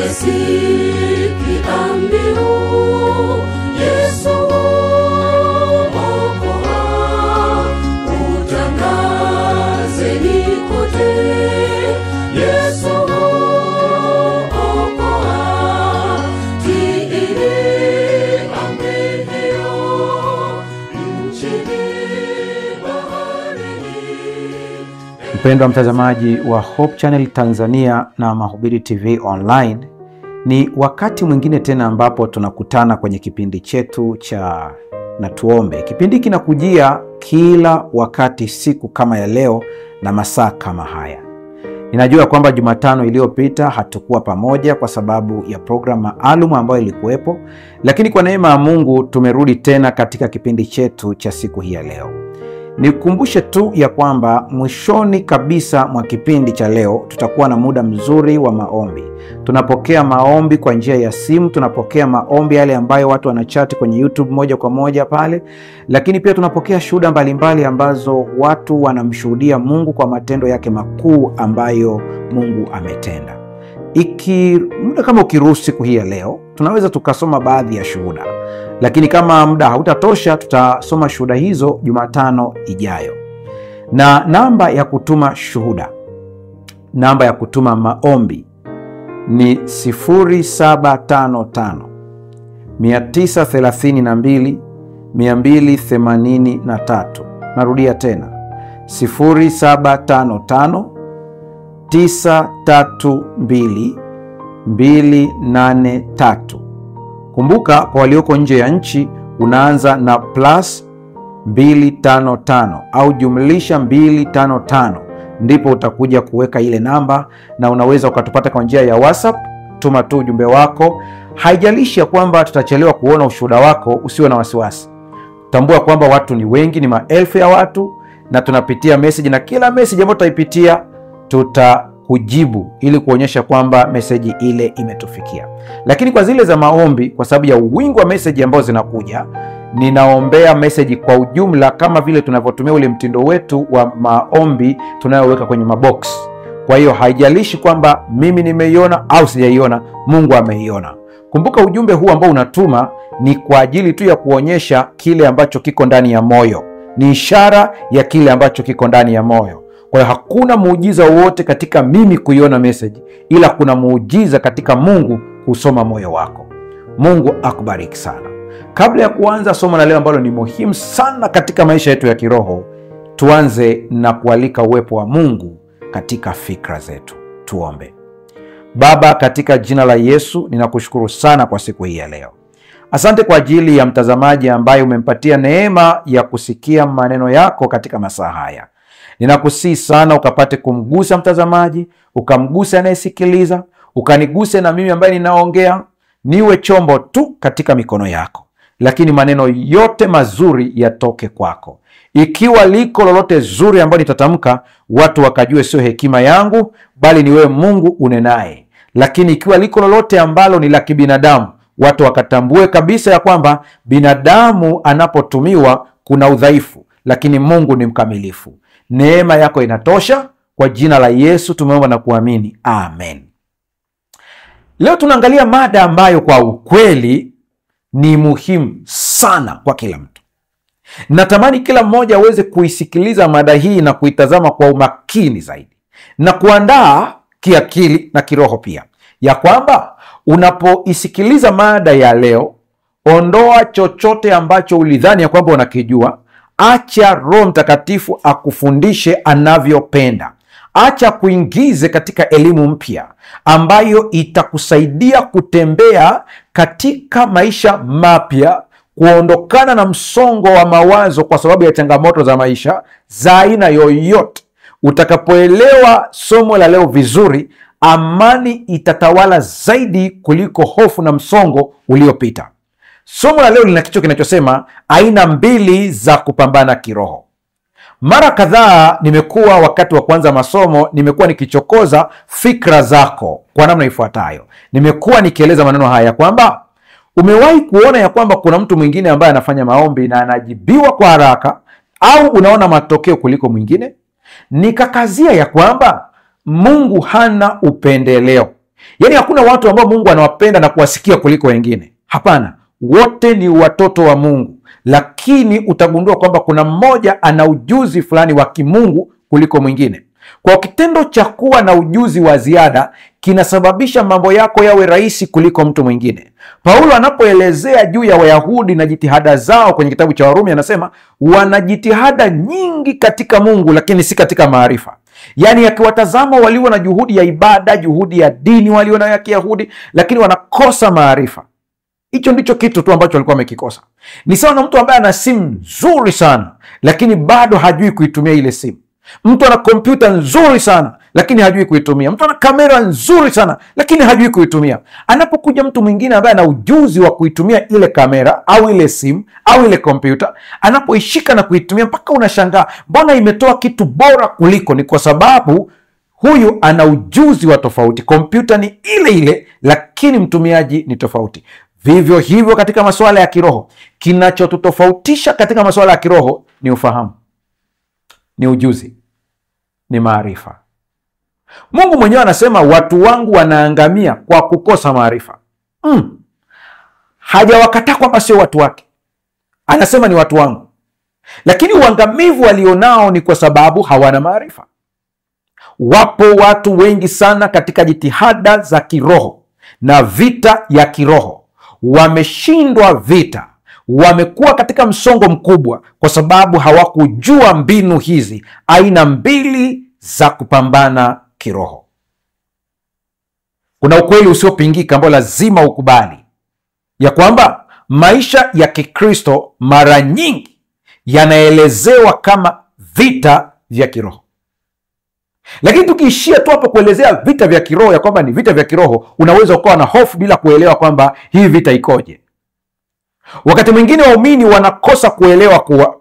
umesikia mbiu, Yesu okoa, utangazeni kote, Yesu okoa, tiini amri hiyo, nchini baharini. Mpendwa mtazamaji wa Hope Channel Tanzania na Mahubiri TV Online, ni wakati mwingine tena ambapo tunakutana kwenye kipindi chetu cha Na Tuombe. Kipindi kinakujia kila wakati siku kama ya leo na masaa kama haya. Ninajua kwamba Jumatano iliyopita hatukuwa pamoja kwa sababu ya program maalum ambayo ilikuwepo, lakini kwa neema ya Mungu tumerudi tena katika kipindi chetu cha siku hii ya leo. Nikukumbushe tu ya kwamba mwishoni kabisa mwa kipindi cha leo tutakuwa na muda mzuri wa maombi. Tunapokea maombi kwa njia ya simu, tunapokea maombi yale ambayo watu wanachati kwenye YouTube moja kwa moja pale, lakini pia tunapokea shuhuda mbalimbali ambazo watu wanamshuhudia Mungu kwa matendo yake makuu ambayo Mungu ametenda. Muda kama ukiruhusu siku hii ya leo, tunaweza tukasoma baadhi ya shuhuda. Lakini kama muda hautatosha, tutasoma shuhuda hizo Jumatano ijayo. Na namba ya kutuma shuhuda, namba ya kutuma maombi ni 0755 932 283. Narudia tena, 0755 932 283. Kumbuka, kwa walioko nje ya nchi unaanza na plus 255 au jumlisha 255, ndipo utakuja kuweka ile namba, na unaweza ukatupata kwa njia ya WhatsApp. Tuma tu ujumbe wako. Haijalishi ya kwamba tutachelewa kuona ushuhuda wako, usiwe na wasiwasi. Tambua kwamba watu ni wengi, ni maelfu ya watu, na tunapitia message, na kila message ambayo tutaipitia tutakujibu ili kuonyesha kwamba message ile imetufikia. Lakini kwa zile za maombi, kwa sababu ya wingi wa message ambazo zinakuja, ninaombea message kwa ujumla, kama vile tunavyotumia ule mtindo wetu wa maombi tunayoweka kwenye mabox. Kwa hiyo haijalishi kwamba mimi nimeiona au sijaiona, Mungu ameiona. Kumbuka, ujumbe huu ambao unatuma ni kwa ajili tu ya kuonyesha kile ambacho kiko ndani ya moyo. Ni ishara ya kile ambacho kiko ndani ya moyo. Kwa hiyo hakuna muujiza wowote katika mimi kuiona message, ila kuna muujiza katika Mungu kusoma moyo wako. Mungu akubariki sana. Kabla ya kuanza somo la leo ambalo ni muhimu sana katika maisha yetu ya kiroho, tuanze na kualika uwepo wa Mungu katika fikra zetu. Tuombe. Baba, katika jina la Yesu, ninakushukuru sana kwa siku hii ya leo. Asante kwa ajili ya mtazamaji ambaye umempatia neema ya kusikia maneno yako katika masaa haya. Ninakusihi sana ukapate kumgusa mtazamaji, ukamgusa anayesikiliza, ukaniguse na mimi ambaye ninaongea. Niwe chombo tu katika mikono yako, lakini maneno yote mazuri yatoke kwako. Ikiwa liko lolote zuri ambalo nitatamka, watu wakajue sio hekima yangu, bali ni wewe Mungu unenaye. Lakini ikiwa liko lolote ambalo ni la kibinadamu, watu wakatambue kabisa ya kwamba binadamu anapotumiwa kuna udhaifu, lakini Mungu ni mkamilifu. Neema yako inatosha. Kwa jina la Yesu tumeomba na kuamini, amen. Leo tunaangalia mada ambayo kwa ukweli ni muhimu sana kwa kila mtu. Natamani kila mmoja aweze kuisikiliza mada hii na kuitazama kwa umakini zaidi, na kuandaa kiakili na kiroho pia, ya kwamba unapoisikiliza mada ya leo, ondoa chochote ambacho ulidhani ya kwamba unakijua. Acha Roho Mtakatifu akufundishe anavyopenda. Acha kuingize katika elimu mpya ambayo itakusaidia kutembea katika maisha mapya, kuondokana na msongo wa mawazo kwa sababu ya changamoto za maisha za aina yoyote. Utakapoelewa somo la leo vizuri, amani itatawala zaidi kuliko hofu na msongo uliopita. Somo la leo lina kichwa kinachosema aina mbili za kupambana kiroho. Mara kadhaa nimekuwa, wakati wa kwanza masomo, nimekuwa nikichokoza fikra zako kwa namna ifuatayo. Nimekuwa nikieleza maneno haya kwamba umewahi kuona ya kwamba kuna mtu mwingine ambaye anafanya maombi na anajibiwa kwa haraka, au unaona matokeo kuliko mwingine? Nikakazia ya kwamba Mungu hana upendeleo. Yaani hakuna watu ambao Mungu anawapenda na kuwasikia kuliko wengine. Hapana, wote ni watoto wa Mungu, lakini utagundua kwamba kuna mmoja ana ujuzi fulani wa kimungu kuliko mwingine. Kwa kitendo cha kuwa na ujuzi wa ziada kinasababisha mambo yako yawe rahisi kuliko mtu mwingine. Paulo anapoelezea juu ya Wayahudi na jitihada zao kwenye kitabu cha Warumi, anasema wana jitihada nyingi katika Mungu, lakini si katika maarifa. Yaani akiwatazama walio na juhudi ya ibada, juhudi ya dini walio nayo ya Kiyahudi, lakini wanakosa maarifa. Hicho ndicho kitu tu ambacho walikuwa wamekikosa. Ni sawa na mtu ambaye ana simu nzuri sana, lakini bado hajui kuitumia ile simu. Mtu ana kompyuta nzuri sana, lakini hajui kuitumia. Mtu ana kamera nzuri sana, lakini hajui kuitumia. Anapokuja mtu mwingine ambaye ana ujuzi wa kuitumia ile kamera au ile simu au ile kompyuta, anapoishika na kuitumia mpaka unashangaa, mbona imetoa kitu bora kuliko? Ni kwa sababu huyu ana ujuzi wa tofauti. Kompyuta ni ile ile, lakini mtumiaji ni tofauti. Vivyo hivyo katika masuala ya kiroho, kinachotutofautisha katika masuala ya kiroho ni ufahamu, ni ujuzi, ni maarifa. Mungu mwenyewe anasema watu wangu wanaangamia kwa kukosa maarifa. Hajawakataa kwamba sio watu wake, anasema ni watu wangu, lakini uangamivu walionao ni kwa sababu hawana maarifa. Wapo watu wengi sana katika jitihada za kiroho na vita ya kiroho, wameshindwa vita, wamekuwa katika msongo mkubwa kwa sababu hawakujua mbinu hizi, aina mbili za kupambana kiroho. Kuna ukweli usiopingika ambao lazima ukubali, ya kwamba maisha ya Kikristo mara nyingi yanaelezewa kama vita vya kiroho. Lakini tukiishia tu hapo kuelezea vita vya kiroho, ya kwamba ni vita vya kiroho, unaweza ukawa na hofu bila kuelewa kwamba hii vita ikoje. Wakati mwingine waumini wanakosa kuelewa kuwa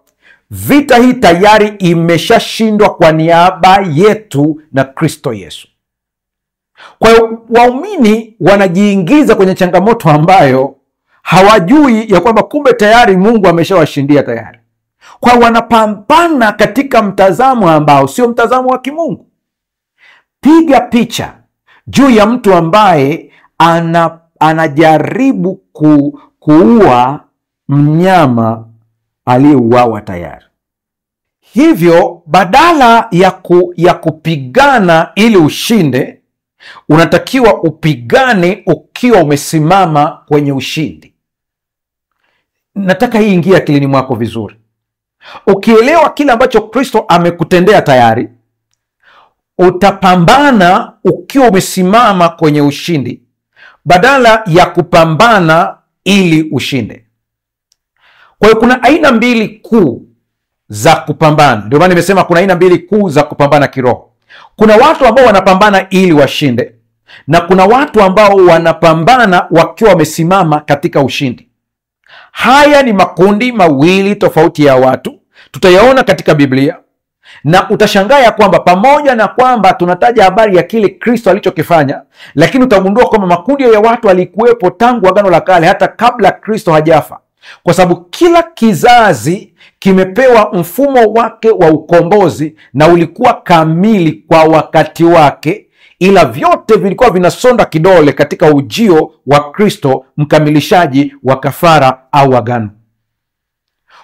vita hii tayari imeshashindwa kwa niaba yetu na Kristo Yesu. Kwa hiyo waumini wanajiingiza kwenye changamoto ambayo hawajui ya kwamba kumbe tayari Mungu ameshawashindia tayari. Kwa hiyo wanapambana katika mtazamo ambao sio mtazamo wa kimungu. Piga picha juu ya mtu ambaye anajaribu kuua mnyama aliyeuawa tayari. Hivyo badala ya kupigana ili ushinde, unatakiwa upigane ukiwa umesimama kwenye ushindi. Nataka hii ingie akilini mwako vizuri. Ukielewa kile ambacho Kristo amekutendea tayari, utapambana ukiwa umesimama kwenye ushindi badala ya kupambana ili ushinde. Kwa hiyo kuna aina mbili kuu za kupambana. Ndio maana nimesema kuna aina mbili kuu za kupambana kiroho. Kuna watu ambao wanapambana ili washinde, na kuna watu ambao wanapambana wakiwa wamesimama katika ushindi. Haya ni makundi mawili tofauti ya watu, tutayaona katika Biblia, na utashangaa ya kwamba pamoja na kwamba tunataja habari ya kile Kristo alichokifanya, lakini utagundua kwamba makundi ya watu alikuwepo tangu Agano la Kale, hata kabla Kristo hajafa, kwa sababu kila kizazi kimepewa mfumo wake wa ukombozi na ulikuwa kamili kwa wakati wake, ila vyote vilikuwa vinasonda kidole katika ujio wa Kristo, mkamilishaji wa kafara au agano.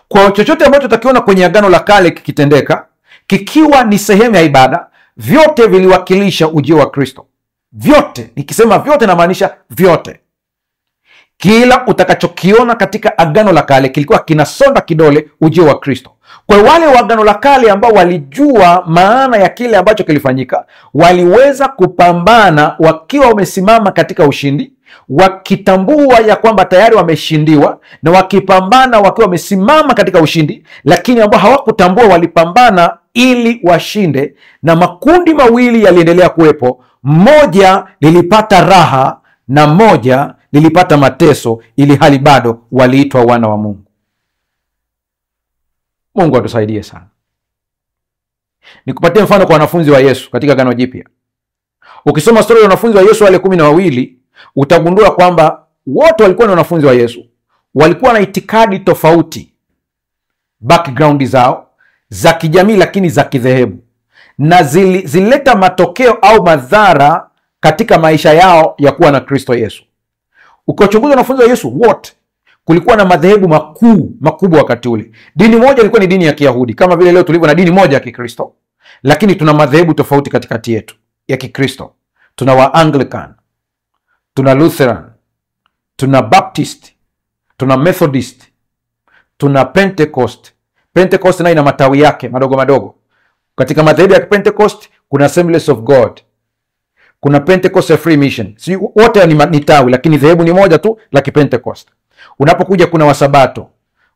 Kwa chochote ambacho tutakiona kwenye Agano la Kale kikitendeka, kikiwa ni sehemu ya ibada, vyote viliwakilisha ujio wa Kristo. Vyote, nikisema vyote namaanisha vyote. Kila utakachokiona katika Agano la Kale kilikuwa kinasonda kidole ujio wa Kristo. Kwa wale wa Agano la Kale ambao walijua maana ya kile ambacho kilifanyika, waliweza kupambana wakiwa wamesimama katika ushindi, wakitambua ya kwamba tayari wameshindiwa, na wakipambana wakiwa wamesimama katika ushindi. Lakini ambao hawakutambua walipambana ili washinde, na makundi mawili yaliendelea kuwepo. Moja lilipata raha na moja lilipata mateso, ili hali bado waliitwa wana wa Mungu. Mungu atusaidie sana. Nikupatie mfano kwa wanafunzi wa Yesu katika Agano Jipya. Ukisoma stori ya wanafunzi wa Yesu wale 12, utagundua kwamba wote walikuwa ni wanafunzi wa Yesu. Walikuwa na itikadi tofauti, background zao za kijamii, lakini za kidhehebu, na zilileta matokeo au madhara katika maisha yao ya kuwa na Kristo Yesu. Ukiwachunguza wanafunzi wa Yesu wote, kulikuwa na madhehebu makubwa wakati ule. Dini moja ilikuwa ni dini ya Kiyahudi, kama vile leo tulivyo na dini moja ya Kikristo, lakini tuna madhehebu tofauti katikati yetu ya Kikristo. Tuna wa Anglican, tuna Lutheran, tuna Baptist, tuna Methodist, tuna Pentecost. Pentecost nayo ina matawi yake madogo madogo. Katika madhehebu ya Pentecost kuna Assemblies of God, kuna Pentecost Free Mission. Si wote ni tawi, lakini dhehebu ni moja tu la Pentecost. Unapokuja kuna Wasabato,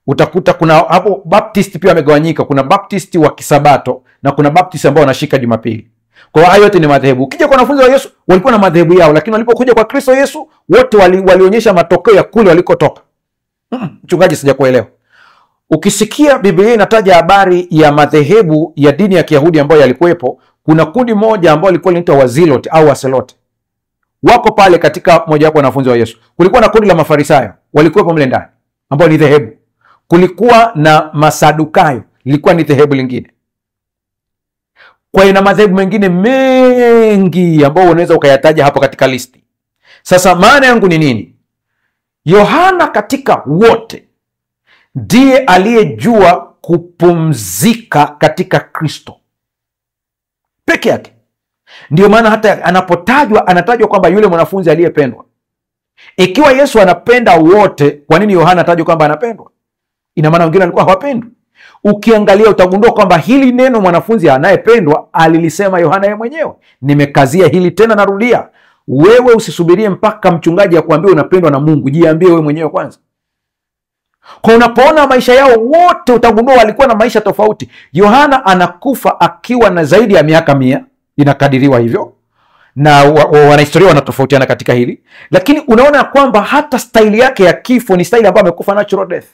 utakuta kuna hapo Baptist pia wamegawanyika. Kuna Baptist wa Kisabato na kuna Baptist ambao wanashika Jumapili. Kwa hiyo hayo yote ni madhehebu. Ukija kwa wanafunzi wa Yesu walikuwa na madhehebu yao, lakini walipokuja kwa Kristo Yesu wote walionyesha matokeo ya kule walikotoka. Mchungaji, sijakuelewa. Ukisikia Biblia inataja habari ya madhehebu ya dini ya Kiyahudi ambayo yalikuwepo, kuna kundi moja ambao lilikuwa linaitwa Wazilot au Waselot. Wako pale katika moja wapo wanafunzi wa Yesu. Kulikuwa na kundi la Mafarisayo, walikuwepo mle ndani ambao ni dhehebu. Kulikuwa na Masadukayo, lilikuwa ni dhehebu lingine. Kwa hiyo na madhehebu mengine mengi ambao unaweza ukayataja hapo katika listi. Sasa maana yangu ni nini? Yohana katika wote ndiye aliyejua kupumzika katika Kristo peke yake. Ndio maana hata anapotajwa, anatajwa kwamba yule mwanafunzi aliyependwa. Ikiwa Yesu anapenda wote, kwa nini Yohana atajwa kwamba anapendwa? Ina maana wengine walikuwa hawapendwi. Ukiangalia utagundua kwamba hili neno mwanafunzi anayependwa alilisema Yohana yeye mwenyewe. Nimekazia hili tena, narudia. Wewe usisubirie mpaka mchungaji akuambie unapendwa na Mungu, jiambie wewe mwenyewe kwanza. Kwa unapoona maisha yao wote utagundua walikuwa na maisha tofauti. Yohana anakufa akiwa na zaidi ya miaka 100, inakadiriwa hivyo, na wanahistoria wanatofautiana katika hili, lakini unaona kwamba hata staili yake ya kifo ni staili ambayo amekufa natural death,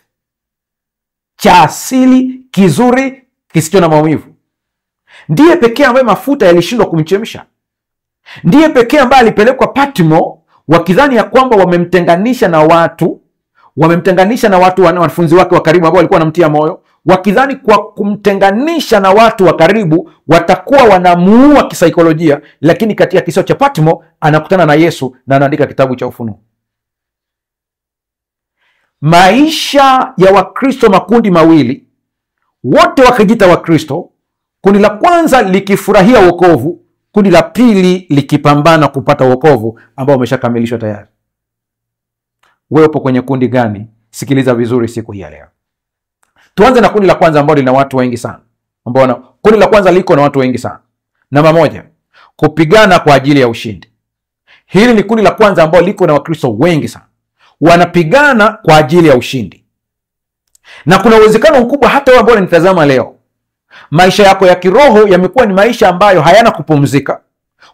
cha asili, kizuri, kisicho na maumivu. Ndiye pekee ambaye mafuta yalishindwa kumchemsha. Ndiye pekee ambaye alipelekwa Patmo wakidhani ya kwamba wamemtenganisha na watu, wanafunzi wake wa karibu ambao walikuwa wanamtia moyo, wakidhani kwa kumtenganisha na watu wa karibu watakuwa wanamuua kisaikolojia. Lakini katika kisiwa cha Patmo anakutana na Yesu na anaandika kitabu cha Ufunuo. Maisha ya Wakristo makundi mawili, wote wakijita Wakristo, kundi la kwanza likifurahia wokovu, kundi la pili likipambana kupata wokovu ambao umeshakamilishwa tayari. Wewe upo kwenye kundi gani? Sikiliza vizuri siku hii ya leo. Tuanze na kundi la kwanza ambalo lina watu wengi sana. Kundi la kwanza liko na watu wengi sana. Namba 1, kupigana kwa ajili ya ushindi. Hili ni kundi la kwanza ambalo liko na Wakristo wengi sana. Wanapigana kwa ajili ya ushindi. Na kuna uwezekano mkubwa hata wewe ambao unanitazama leo, maisha yako ya kiroho yamekuwa ni maisha ambayo hayana kupumzika,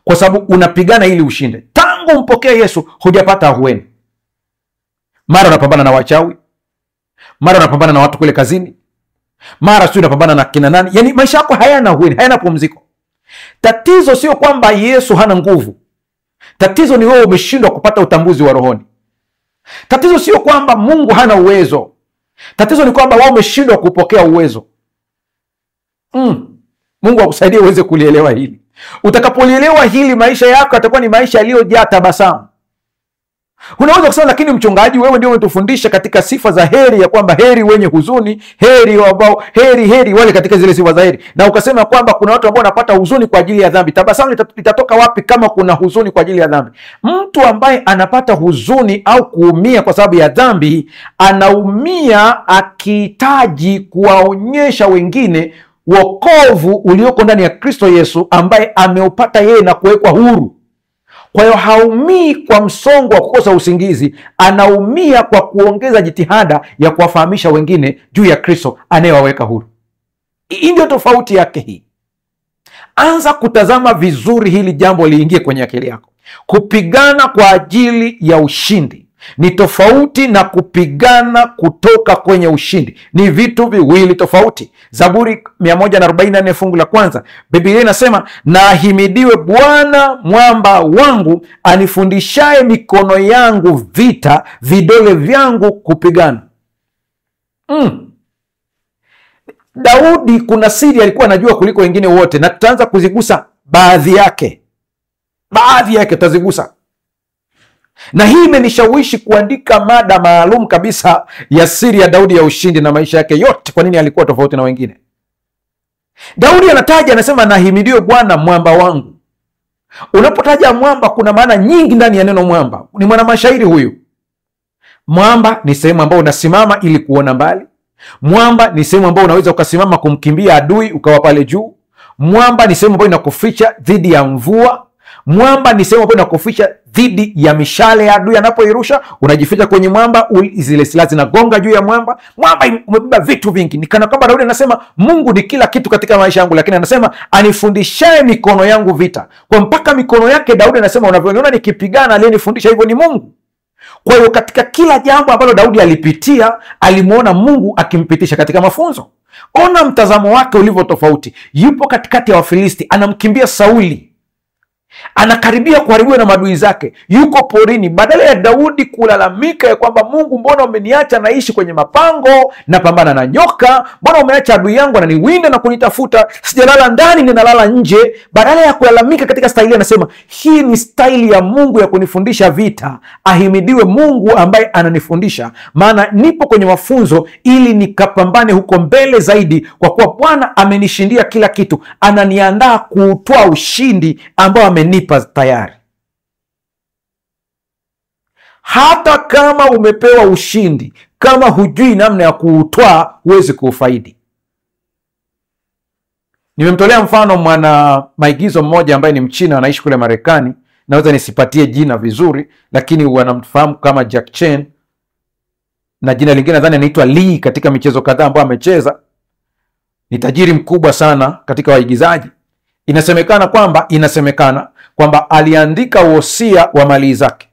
kwa sababu unapigana ili ushinde. Tangu mpokee Yesu hujapata ahueni. Mara unapambana na wachawi, mara unapambana na watu kule kazini, mara sio unapambana na kina nani. Yaani maisha yako hayana ahueni, hayana pumziko. Tatizo sio kwamba Yesu hana nguvu. Tatizo ni wewe umeshindwa kupata utambuzi wa rohoni. Tatizo sio kwamba Mungu hana uwezo. Tatizo ni kwamba wewe umeshindwa kupokea uwezo. Mungu akusaidie uweze kulielewa hili. Utakapolielewa hili, maisha yako yatakuwa ni maisha yaliyojaa tabasamu. Unaweza kusema, lakini mchungaji, wewe ndio umetufundisha katika sifa za heri ya kwamba heri wenye huzuni, heri wale katika zile sifa za heri, na ukasema kwamba kuna watu ambao wanapata huzuni kwa ajili ya dhambi. Tabasamu litatoka wapi kama kuna huzuni kwa ajili ya dhambi? Mtu ambaye anapata huzuni au kuumia kwa sababu ya dhambi, anaumia akihitaji kuwaonyesha wengine wokovu ulioko ndani ya Kristo Yesu ambaye ameupata yeye na kuwekwa huru. Kwa hiyo haumii kwa msongo wa kukosa usingizi, anaumia kwa kuongeza jitihada ya kuwafahamisha wengine juu ya Kristo anayewaweka huru. Hii ndio tofauti yake hii. Anza kutazama vizuri hili jambo, liingie kwenye akili yako. Kupigana kwa ajili ya ushindi ni tofauti na kupigana kutoka kwenye ushindi. Ni vitu viwili tofauti. Zaburi 144 fungu la 1, Biblia inasema, na ahimidiwe Bwana mwamba wangu, anifundishaye mikono yangu vita, vidole vyangu kupigana. Daudi kuna siri alikuwa anajua kuliko wengine wote, na tutaanza kuzigusa baadhi yake. baadhi yake tutazigusa, na hii imenishawishi kuandika mada maalum kabisa ya siri ya Daudi ya ushindi na maisha yake yote. Kwa nini alikuwa tofauti na wengine? Daudi anataja, anasema, nahimidiwe Bwana mwamba wangu. Unapotaja mwamba, kuna maana nyingi ndani ya neno mwamba. Ni mwana mashairi huyu. Mwamba ni sehemu ambayo unasimama ili kuona mbali. Mwamba ni sehemu ambayo unaweza ukasimama kumkimbia adui ukawa pale juu. Mwamba ni sehemu ambayo inakuficha dhidi ya mvua. Mwamba ni sehemu ambayo inakuficha dhidi ya mishale ya adui anapoirusha. Unajificha kwenye mwamba, zile silaha zinagonga juu ya mwamba. Mwamba umebeba vitu vingi. Ni kana kwamba Daudi anasema Mungu ni kila kitu katika maisha yangu, lakini anasema anifundishaye mikono yangu vita. Kwa mpaka mikono yake Daudi anasema, unavyoniona nikipigana, aliyenifundisha hivyo ni Mungu. Kwa hiyo katika kila jambo ambalo Daudi alipitia, alimuona Mungu akimpitisha katika mafunzo. Ona mtazamo wake ulivyo tofauti. Yupo katikati ya Wafilisti, anamkimbia Sauli, anakaribia kuharibiwa na maadui zake, yuko porini. Badala ya Daudi kulalamika ya kwamba Mungu, mbona umeniacha naishi kwenye mapango na pambana na nyoka, mbona umeacha adui yangu ananiwinda na kunitafuta, sijalala ndani ninalala nje. Badala ya kulalamika katika staili, anasema hii ni staili ya Mungu ya kunifundisha vita. Ahimidiwe Mungu ambaye ananifundisha, maana nipo kwenye mafunzo ili nikapambane huko mbele zaidi, kwa kuwa Bwana amenishindia kila kitu, ananiandaa kuutwaa ushindi ambao amenipa tayari. Hata kama umepewa ushindi, kama hujui namna ya kuutwaa, huwezi kuufaidi. Nimemtolea mfano mwana maigizo mmoja ambaye ni Mchina, anaishi kule Marekani. Naweza nisipatie jina vizuri, lakini wanamfahamu kama Jack Chan, na jina lingine nadhani anaitwa Lee katika michezo kadhaa ambayo amecheza. Ni tajiri mkubwa sana katika waigizaji. Inasemekana kwamba aliandika wosia wa mali zake,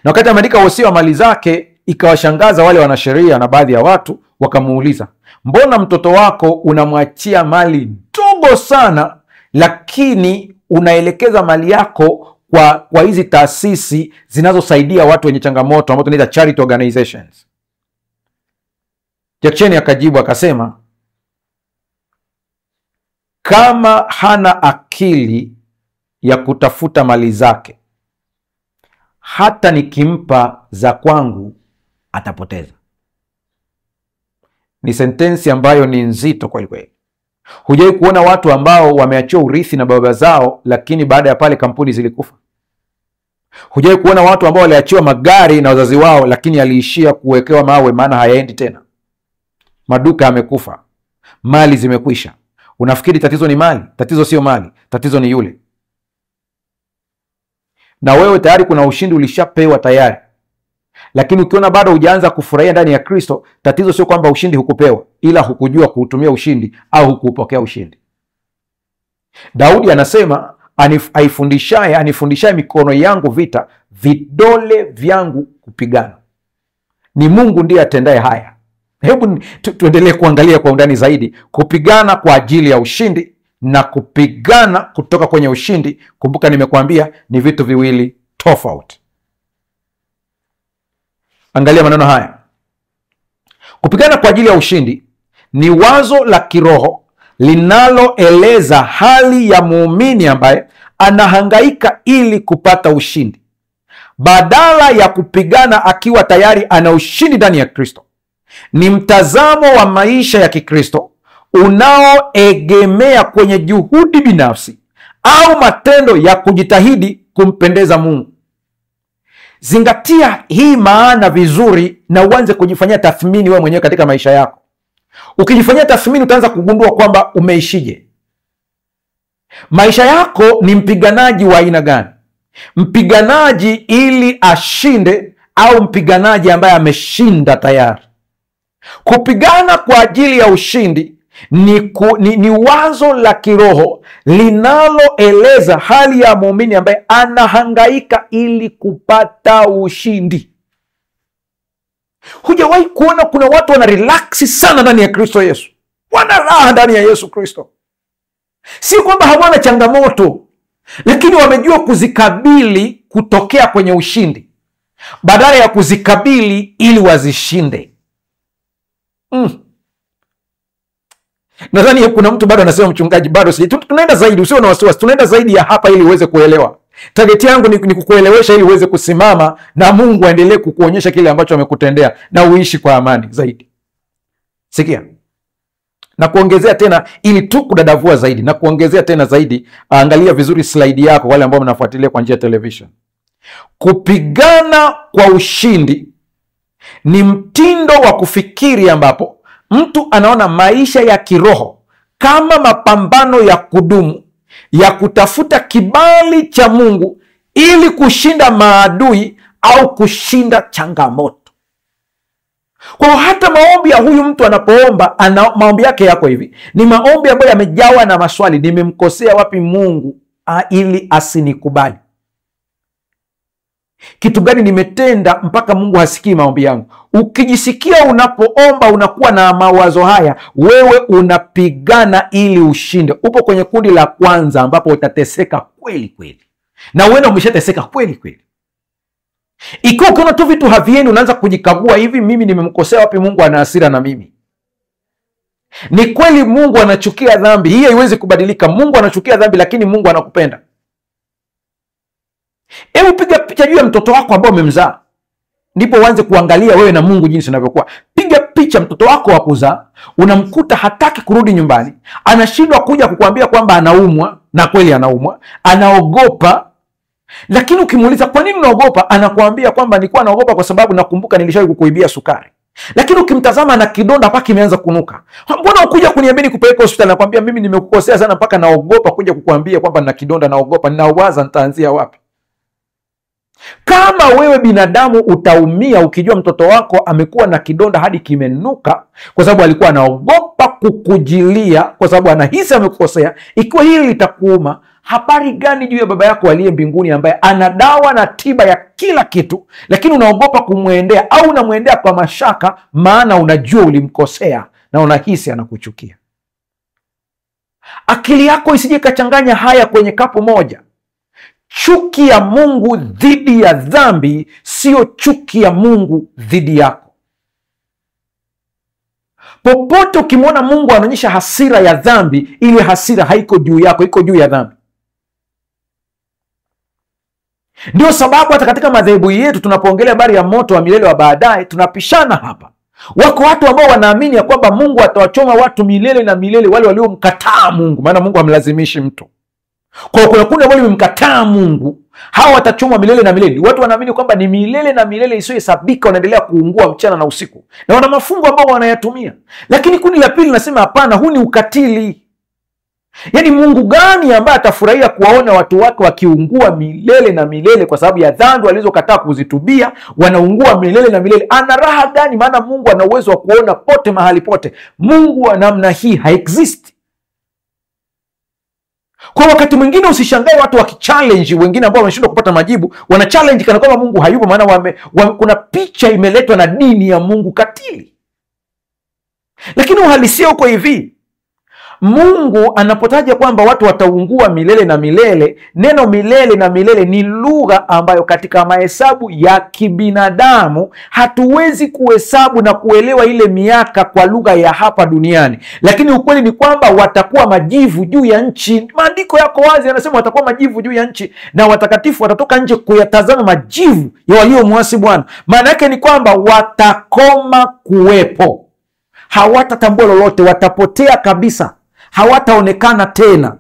na wakati ameandika wosia wa mali zake, ikawashangaza wale wanasheria na baadhi ya watu. Wakamuuliza, mbona mtoto wako unamwachia mali ndogo sana, lakini unaelekeza mali yako kwa hizi taasisi zinazosaidia watu wenye changamoto ambao tunaita charity organizations? Jack Chan akajibu akasema, kama hana akili ya kutafuta mali zake, hata nikimpa za kwangu atapoteza. Ni sentensi ambayo ni nzito kweli kweli. Hujai kuona watu ambao wameachiwa urithi na baba zao, lakini baada ya pale kampuni zilikufa? Hujai kuona watu ambao waliachiwa magari na wazazi wao, lakini aliishia kuwekewa mawe, maana hayaendi tena? Maduka yamekufa, mali zimekwisha. Unafikiri tatizo ni mali? Tatizo sio mali, tatizo ni yule. Na wewe tayari kuna ushindi ulishapewa tayari, lakini ukiona bado hujaanza kufurahia ndani ya Kristo, tatizo sio kwamba ushindi hukupewa, ila hukujua kuutumia ushindi au hukupokea ushindi. Daudi anasema, anifundishaye mikono yangu vita, vidole vyangu kupigana. Ni Mungu ndiye atendaye haya. Hebu tuendelee kuangalia kwa undani zaidi kupigana kwa ajili ya ushindi na kupigana kutoka kwenye ushindi. Kumbuka nimekuambia ni vitu viwili tofauti. Angalia maneno haya. Kupigana kwa ajili ya ushindi ni wazo la kiroho linaloeleza hali ya muumini ambaye anahangaika ili kupata ushindi, badala ya kupigana akiwa tayari ana ushindi ndani ya Kristo. Ni mtazamo wa maisha ya Kikristo unaoegemea kwenye juhudi binafsi au matendo ya kujitahidi kumpendeza Mungu. Zingatia hii maana vizuri na uanze kujifanyia tathmini wewe mwenyewe katika maisha yako. Ukijifanyia tathmini utaanza kugundua kwamba umeishije. Maisha yako ni mpiganaji wa aina gani? Mpiganaji ili ashinde au mpiganaji ambaye ameshinda tayari? Kupigana kwa ajili ya ushindi ni wazo la kiroho linaloeleza hali ya muumini ambaye anahangaika ili kupata ushindi. Hujawahi kuona kuna watu wana relaksi sana ndani ya Kristo Yesu? Wana raha ndani ya Yesu Kristo. Si kwamba hawana changamoto, lakini wamejua kuzikabili kutokea kwenye ushindi, badala ya kuzikabili ili wazishinde. Nadhani kuna mtu bado anasema mchungaji, bado sije. Tunaenda zaidi, usio na wasiwasi. Tunaenda zaidi ya hapa ili uweze kuelewa. Target yangu ni kukuelewesha ili uweze kusimama na Mungu aendelee kukuonyesha kile ambacho amekutendea na uishi kwa amani zaidi. Sikia. Na kuongezea tena ili tu kudadavua zaidi, na kuongezea tena zaidi, angalia vizuri slide yako wale ambao mnafuatilia kwa njia ya television. Kupigana kwa ushindi ni mtindo wa kufikiri ambapo mtu anaona maisha ya kiroho kama mapambano ya kudumu ya kutafuta kibali cha Mungu ili kushinda maadui au kushinda changamoto. Kwa hata maombi ya huyu mtu anapoomba, maombi yake yako hivi, ni maombi ambayo yamejawa na maswali. Nimemkosea wapi Mungu ili asinikubali? Kitu gani nimetenda mpaka Mungu hasikii maombi yangu? Ukijisikia unapoomba unakuwa na mawazo haya, wewe unapigana ili ushinde. Upo kwenye kundi la kwanza ambapo utateseka kweli kweli, na wewe umeshateseka kweli kweli. Ikiwa ukiona tu vitu haviendi, unaanza kujikagua, hivi mimi nimemkosea wapi Mungu ana hasira na mimi? Ni kweli Mungu anachukia dhambi, hii haiwezi kubadilika. Mungu anachukia dhambi, lakini Mungu anakupenda. Hebu piga picha juu ya mtoto wako ambao umemzaa, ndipo uanze kuangalia wewe na Mungu jinsi unavyokuwa. Piga picha mtoto wako wa kuzaa, unamkuta hataki kurudi nyumbani, anashindwa kuja kukuambia kwamba anaumwa, na kweli anaumwa, anaogopa. Lakini ukimuuliza kwa nini unaogopa, anakuambia kwamba nilikuwa naogopa kwa sababu nakumbuka nilishawahi kukuibia sukari. Lakini ukimtazama na kidonda mpaka imeanza kunuka. Mbona ukuja kuniambia nikupeleke hospitali? Nakwambia mimi nimekukosea sana mpaka naogopa kuja kukuambia kwamba na kidonda, naogopa, ninawaza nitaanzia wapi. Kama wewe binadamu utaumia ukijua mtoto wako amekuwa na kidonda hadi kimenuka kwa sababu alikuwa anaogopa kukujilia kwa sababu anahisi amekukosea, ikiwa hili litakuuma, habari gani juu ya Baba yako aliye mbinguni ambaye ana dawa na tiba ya kila kitu, lakini unaogopa kumwendea, au unamwendea kwa mashaka maana unajua ulimkosea na unahisi anakuchukia. Akili yako isije kachanganya haya kwenye kapu moja. Chuki ya Mungu dhidi ya dhambi sio chuki ya Mungu dhidi yako. Popote ukimwona Mungu anaonyesha hasira ya dhambi, ile hasira haiko juu yako, iko juu ya dhambi. Ndio sababu hata katika madhehebu yetu tunapoongelea habari ya moto wa milele wa baadaye, tunapishana hapa. Wako watu ambao wanaamini ya kwamba Mungu atawachoma watu milele na milele, wale waliomkataa Mungu, maana Mungu hamlazimishi mtu. Kwa kuna kundi ambao limemkataa Mungu, hao watachomwa milele na milele. Watu wanaamini kwamba ni milele na milele isiyohesabika, wanaendelea kuungua mchana na usiku, na wana mafungo ambao wanayatumia. Lakini kundi la pili linasema hapana, huu ni ukatili. Yaani Mungu gani ambaye atafurahia kuwaona watu wake wakiungua milele na milele kwa sababu ya dhambi walizokataa kuzitubia, wanaungua milele na milele? Ana raha gani? Maana Mungu ana uwezo wa kuona pote mahali pote. Mungu wa namna hii haexist. Kwa wakati mwingine usishangae watu wakichallenge wengine ambao wameshindwa kupata majibu, wana challenge kana kwamba Mungu hayupo, maana kuna picha imeletwa na dini ya Mungu katili. Lakini uhalisia uko hivi. Mungu anapotaja kwamba watu wataungua milele na milele, neno milele na milele ni lugha ambayo katika mahesabu ya kibinadamu hatuwezi kuhesabu na kuelewa ile miaka kwa lugha ya hapa duniani. Lakini ukweli ni kwamba watakuwa majivu juu ya nchi. Maandiko yako wazi, yanasema watakuwa majivu juu ya nchi, na watakatifu watatoka nje kuyatazama majivu ya waliomwasi Bwana. Maana yake ni kwamba watakoma kuwepo, hawatatambua lolote, watapotea kabisa, hawataonekana tena.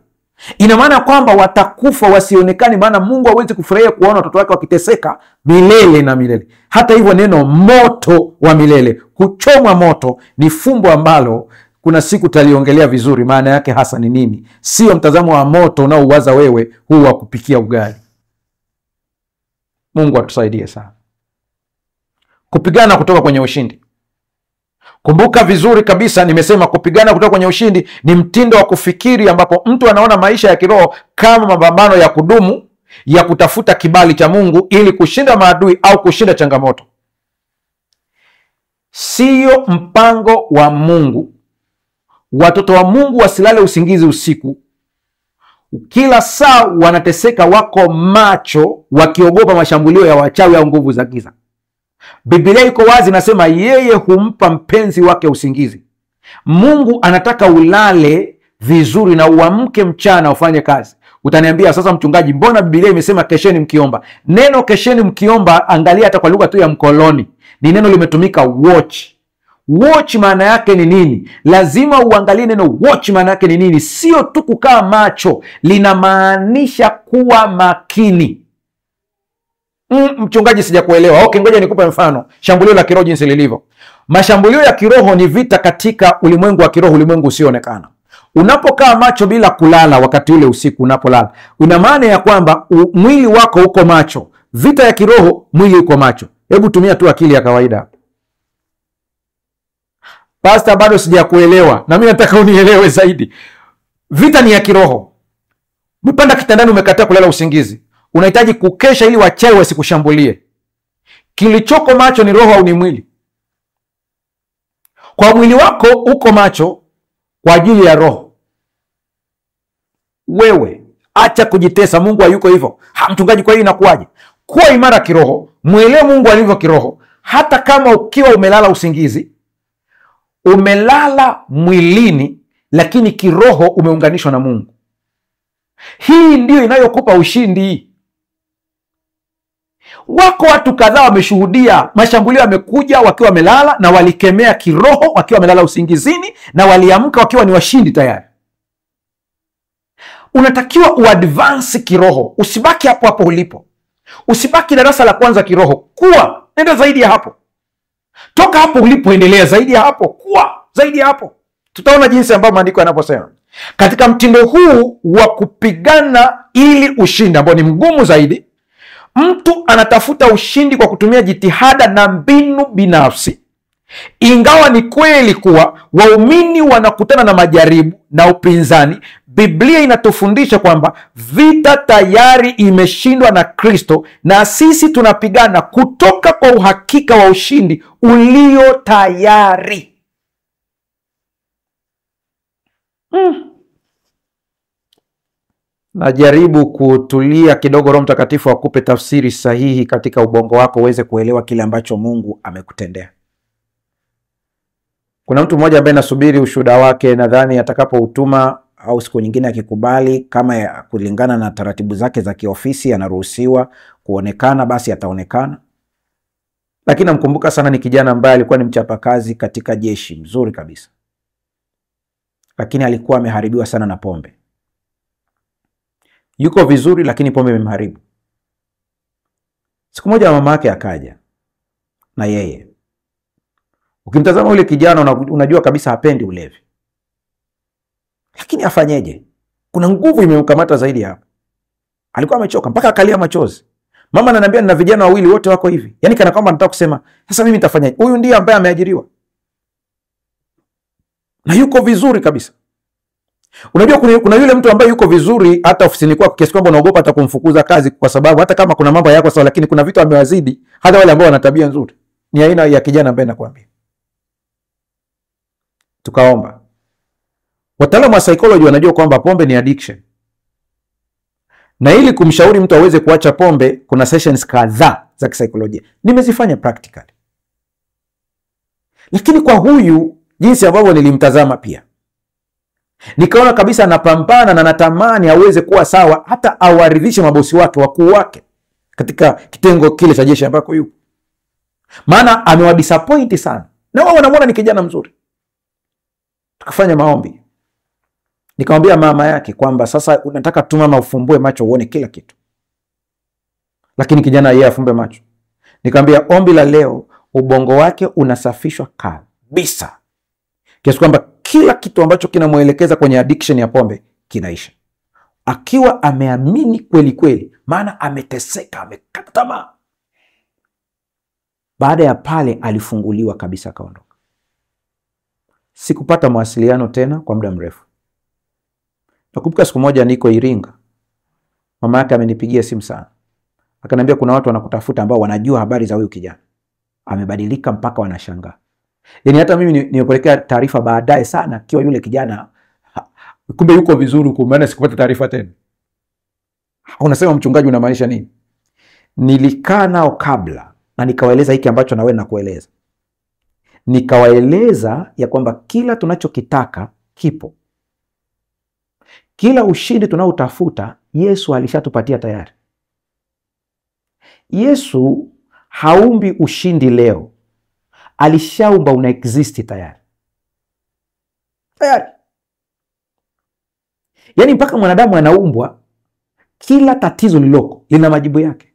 Ina maana kwamba watakufa wasionekane, maana Mungu hawezi kufurahia kuona watoto wake wakiteseka milele na milele. Hata hivyo neno moto wa milele, kuchomwa moto, ni fumbo ambalo kuna siku taliongelea vizuri maana yake hasa ni nini. Sio mtazamo wa moto unaouwaza wewe huu wa kupikia ugali. Mungu atusaidie sana. Kupigana kutoka kwenye ushindi. Kumbuka vizuri kabisa, nimesema kupigana kutoka kwenye ushindi ni mtindo wa kufikiri ambapo mtu anaona maisha ya kiroho kama mapambano ya kudumu ya kutafuta kibali cha Mungu ili kushinda maadui au kushinda changamoto. Sio mpango wa Mungu watoto wa Mungu wasilale usingizi usiku, kila saa wanateseka, wako macho, wakiogopa mashambulio ya wachawi au nguvu za giza. Biblia iko wazi, nasema yeye humpa mpenzi wake usingizi. Mungu anataka ulale vizuri na uamke mchana ufanye kazi. Utaniambia sasa, mchungaji, mbona Biblia imesema kesheni mkiomba? Neno kesheni mkiomba, angalia hata kwa lugha tu ya mkoloni, ni neno limetumika watch. Watch maana yake ni nini? Lazima uangalie neno watch maana yake ni nini, sio tu kukaa macho, linamaanisha kuwa makini. Mchungaji, sijakuelewa. Okay, ngoja nikupe mfano. Shambulio la kiroho jinsi lilivyo. Mashambulio ya kiroho ni vita katika ulimwengu wa kiroho, ulimwengu usioonekana. Unapokaa macho bila kulala wakati ule usiku unapolala, una maana ya kwamba mwili wako uko macho. Vita ya kiroho, mwili uko macho. Hebu tumia tu akili ya kawaida. Pastor, bado sijakuelewa. Na mimi nataka unielewe zaidi. Vita ni ya kiroho. Umepanda kitandani, umekataa kulala usingizi. Unahitaji kukesha ili wachawi wasikushambulie. Kilichoko macho ni roho au ni mwili? Kwa mwili wako uko macho kwa ajili ya roho. Wewe acha kujitesa. Mungu hayuko hivyo. Mchungaji, kwa hiyo inakuwaje? Kuwa imara kiroho, mwelewe Mungu alivyo kiroho. Hata kama ukiwa umelala usingizi, umelala mwilini, lakini kiroho umeunganishwa na Mungu. Hii ndiyo inayokupa ushindi. Wako watu kadhaa wameshuhudia mashambulio yamekuja wakiwa wamelala, na walikemea kiroho wakiwa wamelala usingizini, na waliamka wakiwa ni washindi tayari. Unatakiwa uadvance kiroho, usibaki hapo hapo ulipo. Usibaki darasa la kwanza kiroho. Kuwa, nenda zaidi ya hapo. Toka hapo ulipo, endelea zaidi ya hapo. Kuwa zaidi ya hapo. Tutaona jinsi ambavyo maandiko yanaposema. Katika mtindo huu wa kupigana ili ushindi, ambao ni mgumu zaidi, mtu anatafuta ushindi kwa kutumia jitihada na mbinu binafsi. Ingawa ni kweli kuwa waumini wanakutana na majaribu na upinzani, Biblia inatufundisha kwamba vita tayari imeshindwa na Kristo, na sisi tunapigana kutoka kwa uhakika wa ushindi ulio tayari. Najaribu kutulia kidogo, Roho Mtakatifu akupe tafsiri sahihi katika ubongo wako uweze kuelewa kile ambacho Mungu amekutendea. Kuna mtu mmoja ambaye nasubiri ushuhuda wake, nadhani atakapoutuma au siku nyingine akikubali, kama ya kulingana na taratibu zake za kiofisi anaruhusiwa kuonekana, basi ataonekana. Lakini namkumbuka sana, ni kijana ambaye alikuwa ni mchapakazi katika jeshi, mzuri kabisa. Lakini alikuwa ameharibiwa sana na pombe. Yuko vizuri, lakini pombe imemharibu. Siku moja mama yake akaja na yeye. Ukimtazama yule kijana unajua kabisa hapendi ulevi. Lakini afanyeje? Kuna nguvu imemkamata zaidi hapo. Alikuwa amechoka mpaka akalia machozi. Mama ananiambia nina vijana wawili wote wako hivi. Yaani kana kwamba nataka kusema, sasa mimi nitafanyaje? Huyu ndiye ambaye ameajiriwa. Na yuko vizuri kabisa. Unajua kuna yule mtu ambaye yuko vizuri hata ofisini kwako kiasi kwamba unaogopa hata kumfukuza kazi, kwa sababu hata kama kuna mambo yako sawa, lakini kuna vitu amewazidi hata wale ambao wana tabia nzuri. Ni aina ya kijana ambaye nakwambia. Tukaomba. Wataalamu wa psychology wanajua kwamba pombe ni addiction. Na ili kumshauri mtu aweze kuacha pombe, kuna sessions kadhaa za kisaikolojia. Nimezifanya practically. Lakini kwa huyu, jinsi ambavyo nilimtazama pia, nikaona kabisa anapambana na natamani aweze kuwa sawa, hata awaridhishe mabosi wake, wakuu wake katika kitengo kile cha jeshi ambako yupo. Maana amewadisappoint sana. Na wao wanamuona ni kijana mzuri. Tukafanya maombi. Nikamwambia mama yake kwamba sasa unataka tu mama ufumbue macho uone kila kitu. Lakini kijana yeye afumbe macho. Nikamwambia ombi la leo, ubongo wake unasafishwa kabisa. Kiasi kwamba kila kitu ambacho kinamuelekeza kwenye addiction ya pombe kinaisha. Akiwa ameamini kweli kweli, maana ameteseka, amekata tamaa. Baada ya pale alifunguliwa kabisa, akaondoka. Sikupata mawasiliano tena kwa muda mrefu. Nakumbuka siku moja niko Iringa. Mama yake amenipigia simu sana. Akaniambia kuna watu wanakutafuta ambao wanajua habari za huyu kijana. Amebadilika mpaka wanashangaa. Yaani hata mimi nimepelekea taarifa baadaye sana kiwa yule kijana kumbe yuko vizuri huko, maana sikupata taarifa tena. Unasema mchungaji unamaanisha nini? Nilikaa nao kabla na nikawaeleza hiki ambacho na wewe nakueleza. nikawaeleza ya kwamba kila tunachokitaka kipo, kila ushindi tunaotafuta Yesu alishatupatia tayari. Yesu haumbi ushindi leo, alishaumba, una exist tayari. Yaani mpaka mwanadamu anaumbwa, kila tatizo liloko lina majibu yake.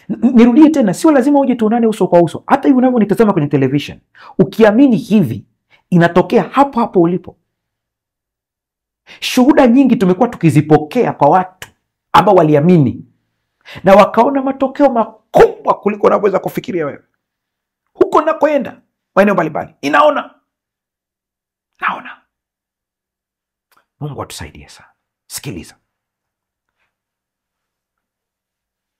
Nirudie tena, sio lazima uje tuonane uso kwa uso. Hata hivi unavyonitazama kwenye television, ukiamini hivi, inatokea hapo hapo ulipo. Shuhuda nyingi tumekuwa tukizipokea kwa watu ambao waliamini na wakaona matokeo makubwa kuliko unavyoweza kufikiria wewe. Huko nakoenda maeneo mbalimbali, naona Mungu atusaidie sana. Sikiliza,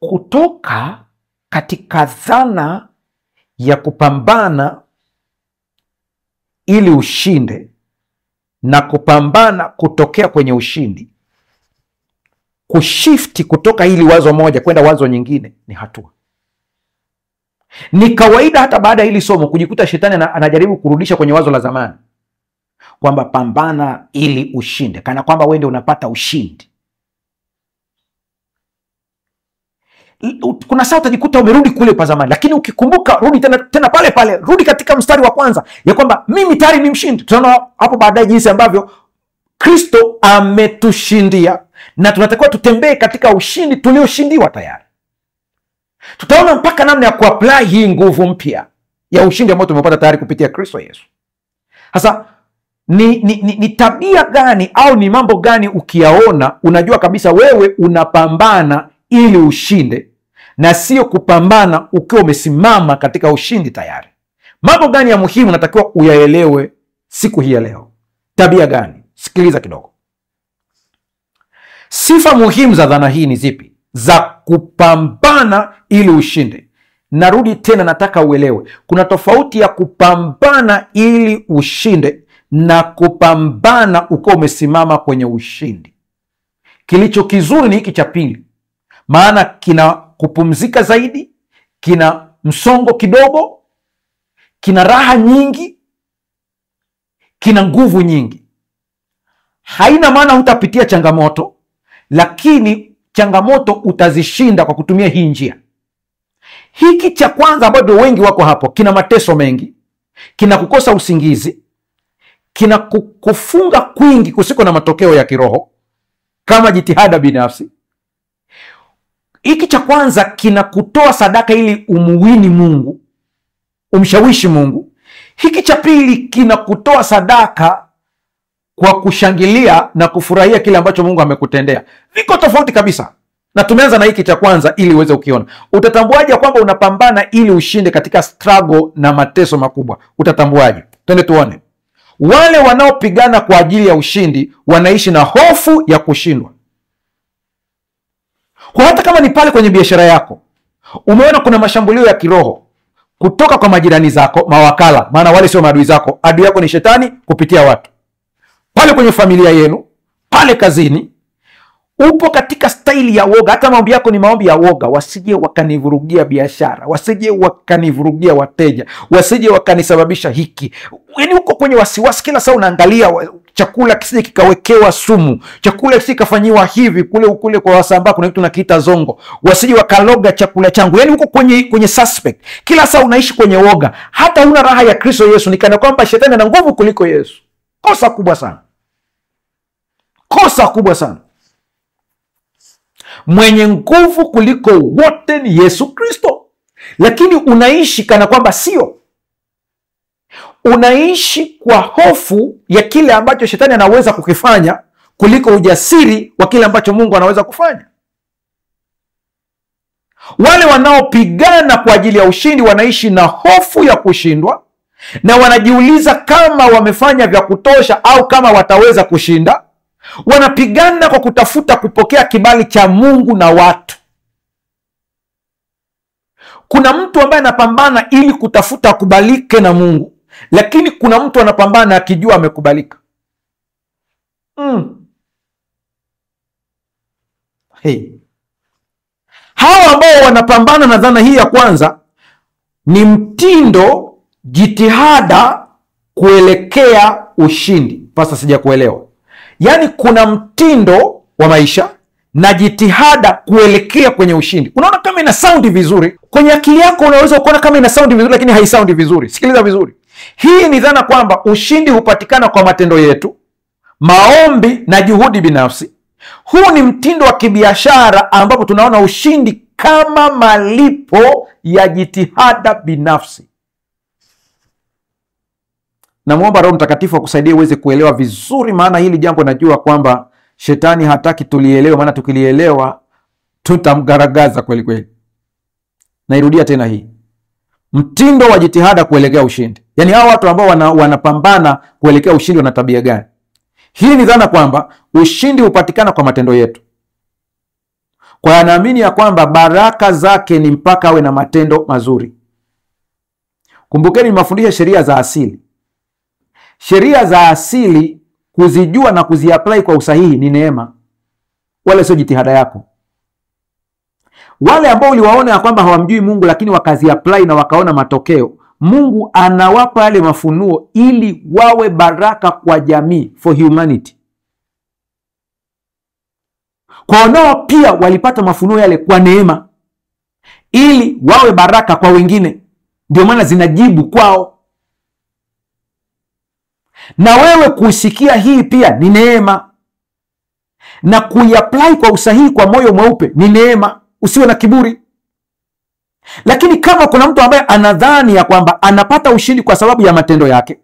kutoka katika dhana ya kupambana ili ushinde na kupambana kutokea kwenye ushindi, kushifti kutoka hili wazo moja kwenda wazo nyingine ni hatua. Ni kawaida hata baada ya hili somo kujikuta shetani anajaribu kurudisha kwenye wazo la zamani kwamba pambana ili ushinde, kana kwamba wewe ndio unapata ushindi. Kuna saa utajikuta umerudi kule pa zamani, lakini ukikumbuka, rudi tena pale pale, rudi katika mstari wa kwanza ya kwamba mimi tayari ni mshindi. Tutaona hapo baadaye jinsi ambavyo Kristo ametushindia na tunatakiwa tutembee katika ushindi tulioshindiwa tayari. Tutaona mpaka namna ya kuapply hii nguvu mpya ya ushindi ambao tumepata tayari kupitia Kristo Yesu. Sasa ni tabia gani au ni mambo gani ukiyaona unajua kabisa wewe unapambana ili ushinde na sio kupambana ukiwa umesimama katika ushindi tayari? Mambo gani ya muhimu natakiwa uyaelewe siku hii ya leo? Tabia gani? Sikiliza kidogo. Sifa muhimu za dhana hii ni zipi? Za kupambana ili ushinde. Narudi tena, nataka uelewe kuna tofauti ya kupambana ili ushinde na kupambana ukiwa umesimama kwenye ushindi. Kilicho kizuri ni hiki cha pili, maana kina kupumzika zaidi, kina msongo kidogo, kina raha nyingi, kina nguvu nyingi. Haina maana hutapitia changamoto, lakini changamoto utazishinda kwa kutumia hii njia. Hiki cha kwanza ambacho wengi wako hapo, kina mateso mengi, kina kukosa usingizi, kina kufunga kwingi kusiko na matokeo ya kiroho kama jitihada binafsi. Hiki cha kwanza kina kutoa sadaka ili umuwini Mungu, umshawishi Mungu. Hiki cha pili kina kutoa sadaka kwa kushangilia na kufurahia kile ambacho Mungu amekutendea. Viko tofauti kabisa. Na tumeanza na hiki cha kwanza ili uweze ukiona. Utatambuaje kwamba unapambana ili ushinde katika struggle na mateso makubwa? Utatambuaje? Twende tuone. Wale wanaopigana kwa ajili ya ushindi wanaishi na hofu ya kushindwa. Kwa hata kama ni pale kwenye biashara yako, umeona kuna mashambulio ya kiroho kutoka kwa majirani zako, mawakala, maana wale sio maadui zako. Adui yako ni shetani kupitia watu. Pale kwenye familia yenu, pale kazini, upo katika staili ya woga. Hata maombi yako ni maombi ya woga, wasije wakanivurugia biashara, wasije wakanivurugia wateja, wasije wakanisababisha hiki. Yaani uko kwenye wasiwasi kila saa, unaangalia chakula kisije kikawekewa sumu, chakula kisije kafanyiwa hivi, kule kwa Wasambaa kuna kitu nakiita zongo, wasije wakaloga chakula changu. Yaani uko kwenye suspect. Kila saa unaishi kwenye woga. Hata huna raha ya Kristo Yesu, nikana kwamba shetani ana nguvu kuliko Yesu. Kosa kubwa sana. Kosa kubwa sana. Mwenye nguvu kuliko wote ni Yesu Kristo. Lakini unaishi kana kwamba sio. Unaishi kwa hofu ya kile ambacho shetani anaweza kukifanya kuliko ujasiri wa kile ambacho Mungu anaweza kufanya. Wale wanaopigana kwa ajili ya ushindi wanaishi na hofu ya kushindwa na wanajiuliza kama wamefanya vya kutosha au kama wataweza kushinda. Wanapigana kwa kutafuta kupokea kibali cha Mungu na watu. Kuna mtu ambaye anapambana ili kutafuta kubalike na Mungu, lakini kuna mtu anapambana akijua amekubalika. Hawa ambao wanapambana na dhana hii ya kwanza ni mtindo, jitihada kuelekea ushindi. Pasa sija kuelewa. Yaani kuna mtindo wa maisha na jitihada kuelekea kwenye ushindi. Unaona kama ina saundi vizuri kwenye akili yako, unaweza kuona kama ina saundi vizuri, lakini haisaundi vizuri. Sikiliza vizuri. Hii ni dhana kwamba ushindi hupatikana kwa matendo yetu, maombi na juhudi binafsi. Huu ni mtindo wa kibiashara ambapo tunaona ushindi kama malipo ya jitihada binafsi. Namuomba Roho Mtakatifu akusaidie uweze kuelewa vizuri, maana hili jambo najua kwamba shetani hataki tulielewe, maana tukilielewa tutamgaragaza kweli kweli. Nairudia tena hii. Mtindo wa jitihada kuelekea ushindi. Yaani hao watu ambao wanapambana kuelekea ushindi wana tabia gani? Hii ni dhana kwamba ushindi hupatikana kwa matendo yetu. Kwa anaamini ya kwamba baraka zake ni mpaka awe na matendo mazuri. Kumbukeni mafundisho sheria za asili. Sheria za asili kuzijua na kuziapply kwa usahihi ni neema, wala sio jitihada yako. Wale ambao uliwaona ya kwamba hawamjui Mungu lakini wakaziapply na wakaona matokeo, Mungu anawapa yale mafunuo ili wawe baraka kwa jamii, for humanity. Kwa nao pia walipata mafunuo yale kwa neema ili wawe baraka kwa wengine. Ndio maana zinajibu kwao. Na wewe kusikia hii pia ni neema, na kuiapply kwa usahihi kwa moyo mweupe ni neema. Usiwe na kiburi. Lakini kama kuna mtu ambaye anadhani ya kwamba anapata ushindi kwa sababu ya matendo yake,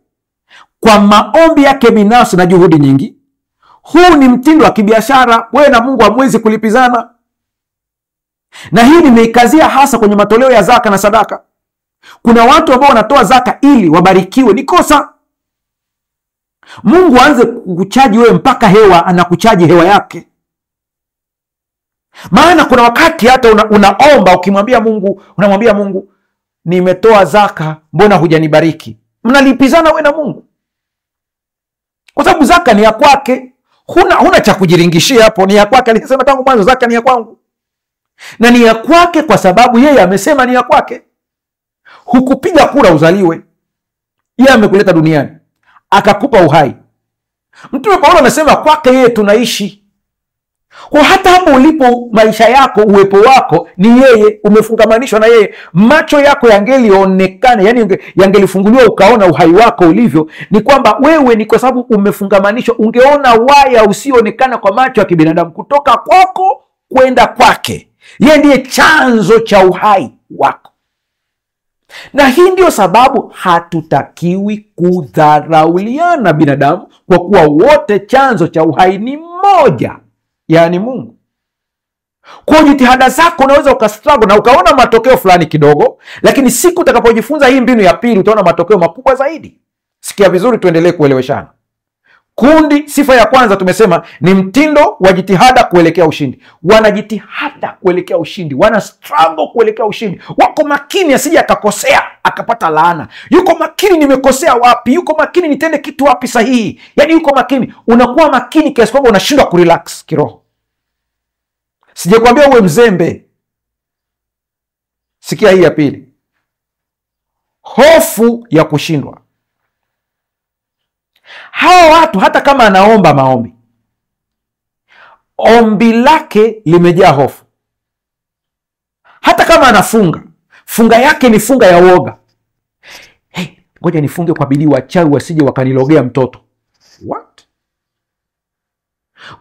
kwa maombi yake binafsi na juhudi nyingi, huu ni mtindo wa kibiashara. Wewe na Mungu hamwezi kulipizana. Na hii nimeikazia hasa kwenye matoleo ya zaka na sadaka. Kuna watu ambao wanatoa zaka ili wabarikiwe. Ni kosa. Mungu aanze kukuchaji wewe mpaka hewa anakuchaji hewa yake. Maana kuna wakati hata unaomba ukimwambia Mungu, unamwambia Mungu, nimetoa zaka, mbona hujanibariki? Mnalipizana wewe na Mungu. Kwa sababu zaka ni ya kwake. Huna cha kujiringishia hapo, ni ya kwake. Alisema tangu mwanzo zaka ni ya kwangu. Na ni ya kwake kwa sababu yeye amesema ni ya kwake. Hukupiga kura uzaliwe. Yeye amekuleta duniani, akakupa uhai. Mtume Paulo anasema kwake yeye tunaishi. Kwa hata hapo ulipo, maisha yako, uwepo wako ni yeye, umefungamanishwa na yeye. Macho yako yangelionekana, yani yangelifunguliwa ukaona uhai wako ulivyo, ni kwamba wewe ni kwa sababu umefungamanishwa, ungeona waya usioonekana kwa macho ya kibinadamu kutoka kwako kwenda kwake. Yeye ndiye chanzo cha uhai wako. Na hii ndio sababu hatutakiwi kudharauliana binadamu, kwa kuwa wote chanzo cha uhai ni mmoja, yaani Mungu. Kwa jitihada zako unaweza ukastruggle na ukaona matokeo fulani kidogo, lakini siku utakapojifunza hii mbinu ya pili utaona matokeo makubwa zaidi. Sikia vizuri, tuendelee kueleweshana. Kundi, sifa ya kwanza tumesema ni mtindo wa jitihada kuelekea ushindi. Wanajitihada kuelekea ushindi, wana struggle kuelekea ushindi. Wako makini asije akakosea akapata laana. Yuko makini, nimekosea wapi? Yuko makini, nitende kitu wapi sahihi? Yaani yuko makini. Unakuwa makini kiasi kwamba unashindwa kurelax kiroho. Sijakwambia uwe mzembe. Sikia hii ya pili. Hofu ya kushindwa. Hawa watu hata kama anaomba maombi, ombi lake limejaa hofu. Hata kama anafunga, funga yake ni funga ya uoga. Ngoja nifunge kwa bidii, wachawi wasije wakanilogea mtoto. What?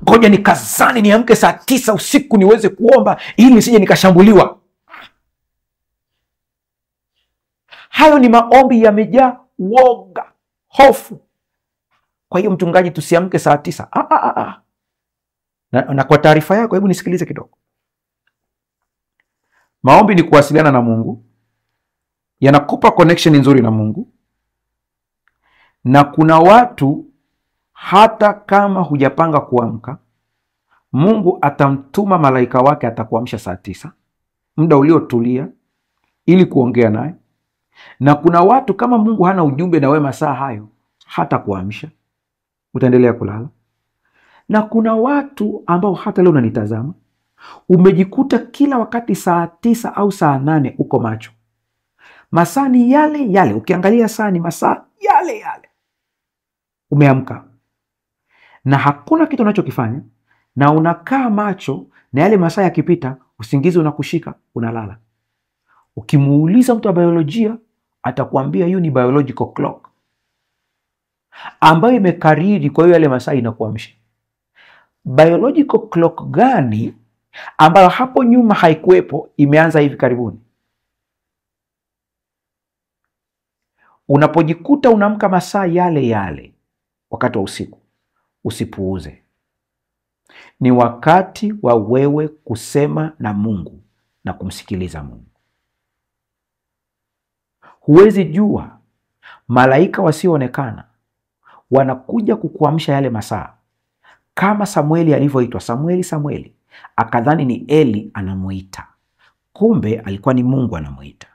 Ngoja nikazani niamke saa 9 usiku niweze kuomba ili nisije nikashambuliwa. Hayo ni maombi yamejaa uoga, hofu. Kwa hiyo mchungaji, tusiamke saa 9. Na kwa taarifa yako, hebu nisikilize kidogo. Maombi ni kuwasiliana na Mungu, yanakupa connection nzuri na Mungu. Na kuna watu hata kama hujapanga kuamka, Mungu atamtuma malaika wake, atakuamsha saa 9, muda uliotulia, ili kuongea naye. Na kuna watu kama Mungu hana ujumbe na wewe masaa hayo, hata kuamsha, utaendelea kulala. Na kuna watu ambao hata leo unanitazama, umejikuta kila wakati saa 9 au saa 8 uko macho. masaa ni yale yale. Ukiangalia saa ni masaa yale yale. Umeamka na hakuna kitu unachokifanya, na unakaa macho, na yale masaa yakipita usingizi unakushika, unalala. Ukimuuliza mtu wa biolojia atakwambia hiyo ni biological clock ambayo imekariri, kwa hiyo yale masaa inakuamsha. Biological clock gani ambayo hapo nyuma haikuwepo, imeanza hivi karibuni? Unapojikuta unaamka masaa yale yale wakati wa usiku, usipuuze. Ni wakati wa wewe kusema na Mungu na kumsikiliza Mungu. Huwezi jua malaika wasioonekana wanakuja kukuamsha yale masaa, kama Samueli alivyoitwa Samueli, akadhani ni Eli anamuita, kumbe alikuwa ni Mungu anamuita.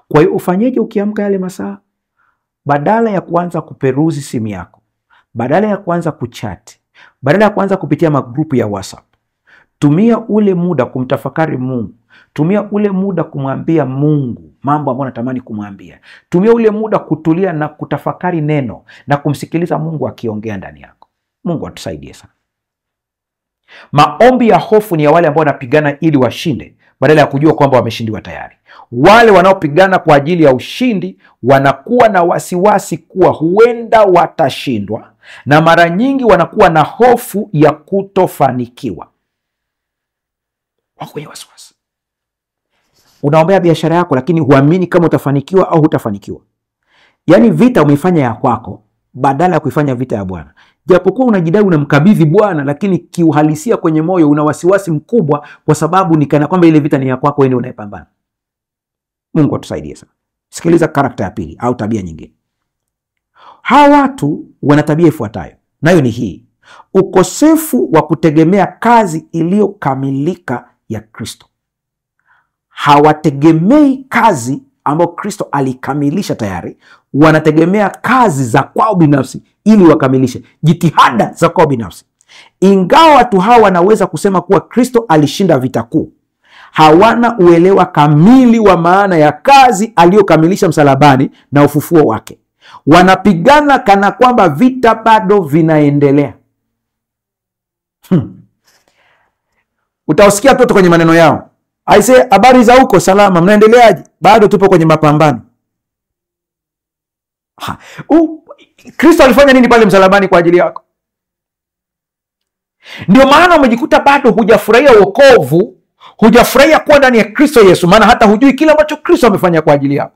Kwa hiyo ufanyeje ukiamka yale masaa? Badala ya kuanza kuperuzi simu yako, badala ya kuanza kuchati, badala ya kuanza kupitia magrupu ya WhatsApp, tumia ule muda kumtafakari Mungu. Tumia ule muda kumwambia Mungu mambo ambayo unatamani kumwambia. Tumia ule muda kutulia na kutafakari neno na kumsikiliza Mungu akiongea ndani yako. Mungu atusaidie sana. Maombi ya hofu ni ya wale ambao wanapigana ili washinde, badala ya kujua kwamba wameshindiwa tayari. Wale wanaopigana kwa ajili ya ushindi wanakuwa na wasiwasi kuwa huenda watashindwa, na mara nyingi wanakuwa na hofu ya kutofanikiwa. Wako kwenye wasiwasi. Unaombea biashara yako lakini huamini kama utafanikiwa au hutafanikiwa. Yaani vita umeifanya ya kwako badala ya kuifanya vita ya Bwana. Japokuwa unajidai unamkabidhi Bwana, lakini kiuhalisia kwenye moyo una wasiwasi mkubwa, kwa sababu ni kana kwamba ile vita ni ya kwako, wewe ndio unayepambana. Mungu atusaidie sana. Sikiliza karakta ya pili au tabia nyingine. Hawa watu wana tabia ifuatayo, nayo ni hii: ukosefu wa kutegemea kazi iliyokamilika ya Kristo. Hawategemei kazi ambayo Kristo alikamilisha tayari, wanategemea kazi za kwao binafsi ili wakamilishe, jitihada za kwao binafsi. Ingawa watu hawa wanaweza kusema kuwa Kristo alishinda vita kuu, hawana uelewa kamili wa maana ya kazi aliyokamilisha msalabani na ufufuo wake. Wanapigana kana kwamba vita bado vinaendelea. Utawasikia toto kwenye maneno yao, aise, habari za huko, salama, mnaendeleaje? Bado tupo kwenye mapambano. Kristo alifanya nini pale msalabani kwa ajili yako? Ndio maana umejikuta bado hujafurahia wokovu, hujafurahia kuwa ndani ya Kristo Yesu, maana hata hujui kile ambacho Kristo amefanya kwa ajili yako.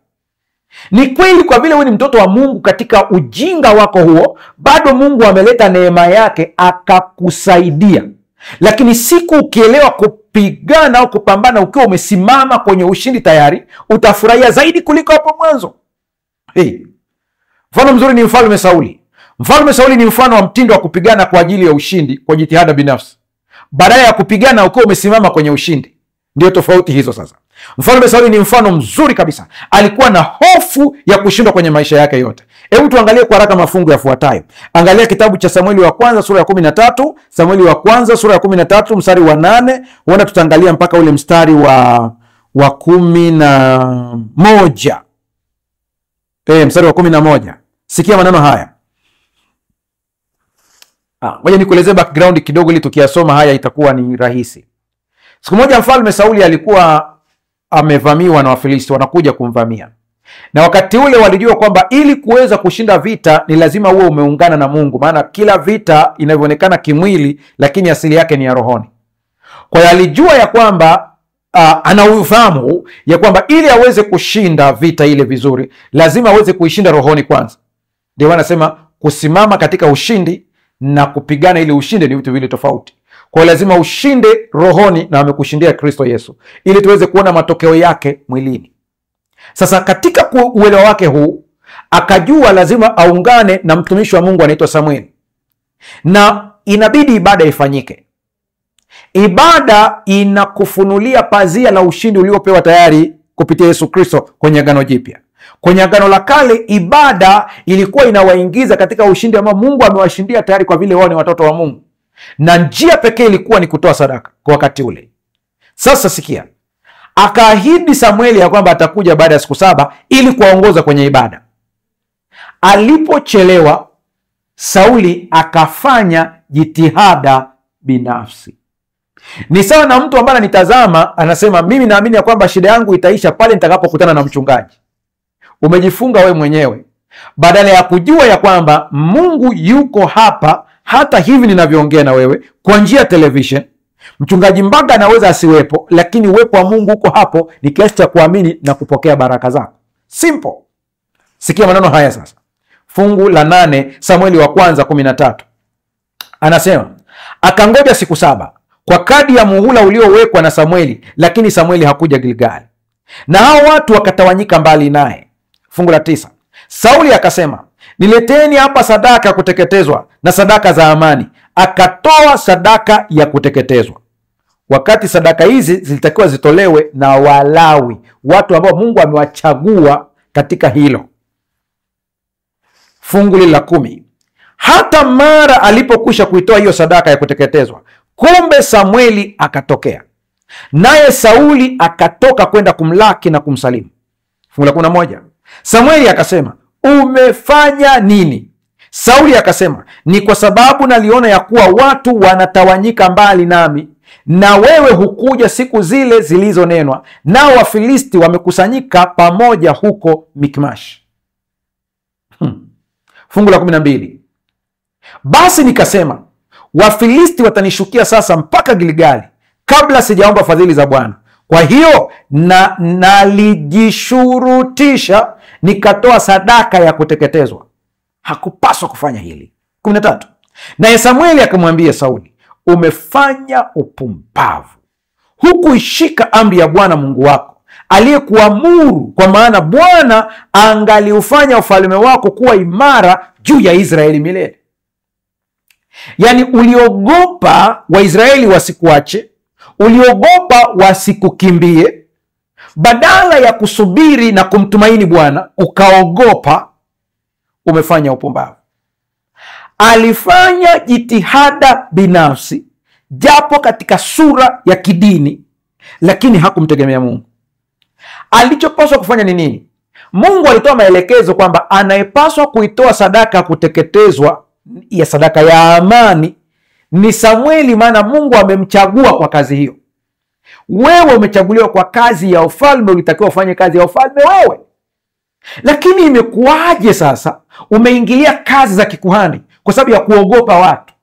Ni kweli, kwa vile wewe ni mtoto wa Mungu, katika ujinga wako huo bado Mungu ameleta neema yake akakusaidia. Lakini siku ukielewa kupigana au kupambana ukiwa umesimama kwenye ushindi tayari, utafurahia zaidi kuliko hapo mwanzo. Mfano mzuri ni Mfalme Sauli. Mfalme Sauli ni mfano wa mtindo wa kupigana kwa ajili ya ushindi kwa jitihada binafsi, badala ya kupigana ukiwa umesimama kwenye ushindi. Ndio tofauti hizo sasa. Mfalme Sauli ni mfano mzuri kabisa. Alikuwa na hofu ya kushindwa kwenye maisha yake yote. Hebu tuangalie kwa haraka mafungu yafuatayo. Angalia kitabu cha Samueli wa kwanza sura ya 13, Samueli wa kwanza sura ya 13 mstari wa 8, huenda tutaangalia mpaka ule mstari wa 11. Mstari wa 11. Sikia maneno haya. Ngoja nikuelezee background kidogo ili tukiyasoma haya itakuwa ni rahisi. Siku moja Mfalme Sauli alikuwa amevamiwa na Wafilisti, wanakuja kumvamia. Na wakati ule walijua kwamba ili kuweza kushinda vita ni lazima uwe umeungana na Mungu, maana kila vita inavyoonekana kimwili lakini asili yake ni ya rohoni. Kwa hiyo alijua ya kwamba ana ufahamu ya kwamba ili aweze kushinda vita ile vizuri lazima aweze kuishinda rohoni kwanza. Ndio wanasema kusimama katika ushindi na kupigana ili ushinde ni vitu vile tofauti. Kwa lazima ushinde rohoni, na amekushindia Kristo Yesu ili tuweze kuona matokeo yake mwilini. Sasa katika uelewa wake huu akajua lazima aungane na mtumishi wa Mungu anaitwa Samueli, na inabidi ibada ifanyike. Ibada inakufunulia pazia la ushindi uliopewa tayari kupitia Yesu Kristo kwenye Agano Jipya. Kwenye Agano la Kale ibada ilikuwa inawaingiza katika ushindi ambao Mungu amewashindia tayari kwa vile wao ni watoto wa Mungu, na njia pekee ilikuwa ni kutoa sadaka kwa wakati ule. Sasa sikia, akaahidi Samueli ya kwamba atakuja baada ya siku 7 ili kuwaongoza kwenye ibada. Alipochelewa, Sauli akafanya jitihada binafsi. Ni sawa na mtu ambaye ananitazama anasema, mimi naamini ya kwamba shida yangu itaisha pale nitakapokutana na mchungaji. Umejifunga we mwenyewe, badala ya kujua ya kwamba Mungu yuko hapa hata hivi ninavyoongea na wewe kwa njia ya television. Mchungaji Mbaga anaweza asiwepo, lakini uwepo wa Mungu uko hapo, ni kiasi cha kuamini na kupokea baraka zako. Simple. Sikia maneno haya sasa. Fungu la 8 Samueli wa kwanza 13. Anasema, akangoja siku 7 kwa kadi ya muhula uliowekwa na Samueli, lakini Samueli hakuja Gilgali, na hao watu wakatawanyika mbali naye. Fungu la 9. Sauli akasema, nileteni hapa sadaka ya kuteketezwa na sadaka za amani. Akatoa sadaka ya kuteketezwa, wakati sadaka hizi zilitakiwa zitolewe na Walawi, watu ambao Mungu amewachagua katika hilo. Fungu la 10. Hata mara alipokwisha kuitoa hiyo sadaka ya kuteketezwa, kumbe Samueli akatokea, naye Sauli akatoka kwenda kumlaki na kumsalimu. Fungu la 11. Samueli akasema, umefanya nini? Sauli akasema, ni kwa sababu naliona ya kuwa watu wanatawanyika mbali nami, na wewe hukuja siku zile zilizonenwa, nao Wafilisti wamekusanyika pamoja huko Mikmash. Fungu la 12. Basi nikasema, Wafilisti watanishukia sasa mpaka Gilgali, kabla sijaomba fadhili za Bwana. Kwa hiyo nalijishurutisha nikatoa sadaka ya kuteketezwa. Hakupaswa kufanya hili. 13. Naye Samueli akamwambia Sauli, umefanya upumbavu, hukuishika amri ya Bwana Mungu wako aliyekuamuru, kwa maana Bwana angaliufanya ufalme wako kuwa imara juu ya Israeli milele. Yaani uliogopa Waisraeli wasikuache, uliogopa wasikukimbie, badala ya kusubiri na kumtumaini Bwana ukaogopa. Umefanya upumbavu. Alifanya jitihada binafsi, japo katika sura ya kidini, lakini hakumtegemea Mungu. Alichopaswa kufanya ni nini? Mungu alitoa maelekezo kwamba anayepaswa kuitoa sadaka ya kuteketezwa ya sadaka ya amani ni Samueli, maana Mungu amemchagua kwa kazi hiyo. Wewe umechaguliwa kwa kazi ya ufalme, ulitakiwa ufanye kazi ya ufalme wewe. Lakini imekuwaje sasa umeingilia kazi za kikuhani kwa sababu ya kuogopa watu?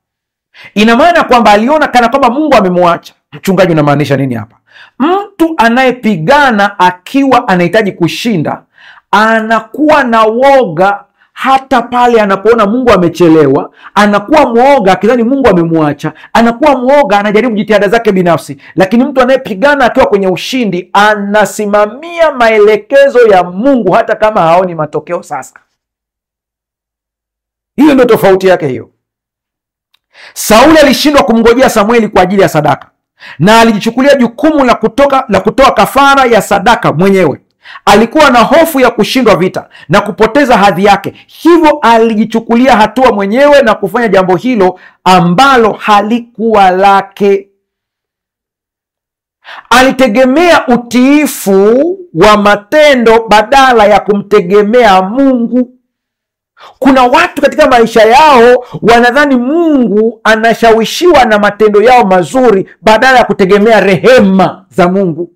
Ina maana kwamba aliona kana kwamba Mungu amemwacha. Mchungaji, unamaanisha nini hapa? Mtu anayepigana akiwa anahitaji kushinda anakuwa na woga hata pale anapoona Mungu amechelewa, anakuwa mwoga akidhani Mungu amemwacha, anakuwa mwoga, anajaribu jitihada zake binafsi. Lakini mtu anayepigana akiwa kwenye ushindi anasimamia maelekezo ya Mungu hata kama haoni matokeo. Sasa hiyo ndio tofauti yake hiyo. Sauli alishindwa kumngojea Samueli kwa ajili ya sadaka, na alijichukulia jukumu la kutoa kafara ya sadaka mwenyewe. Alikuwa na hofu ya kushindwa vita na kupoteza hadhi yake, hivyo alijichukulia hatua mwenyewe na kufanya jambo hilo ambalo halikuwa lake. Alitegemea utiifu wa matendo badala ya kumtegemea Mungu. Kuna watu katika maisha yao wanadhani Mungu anashawishiwa na matendo yao mazuri badala ya kutegemea rehema za Mungu.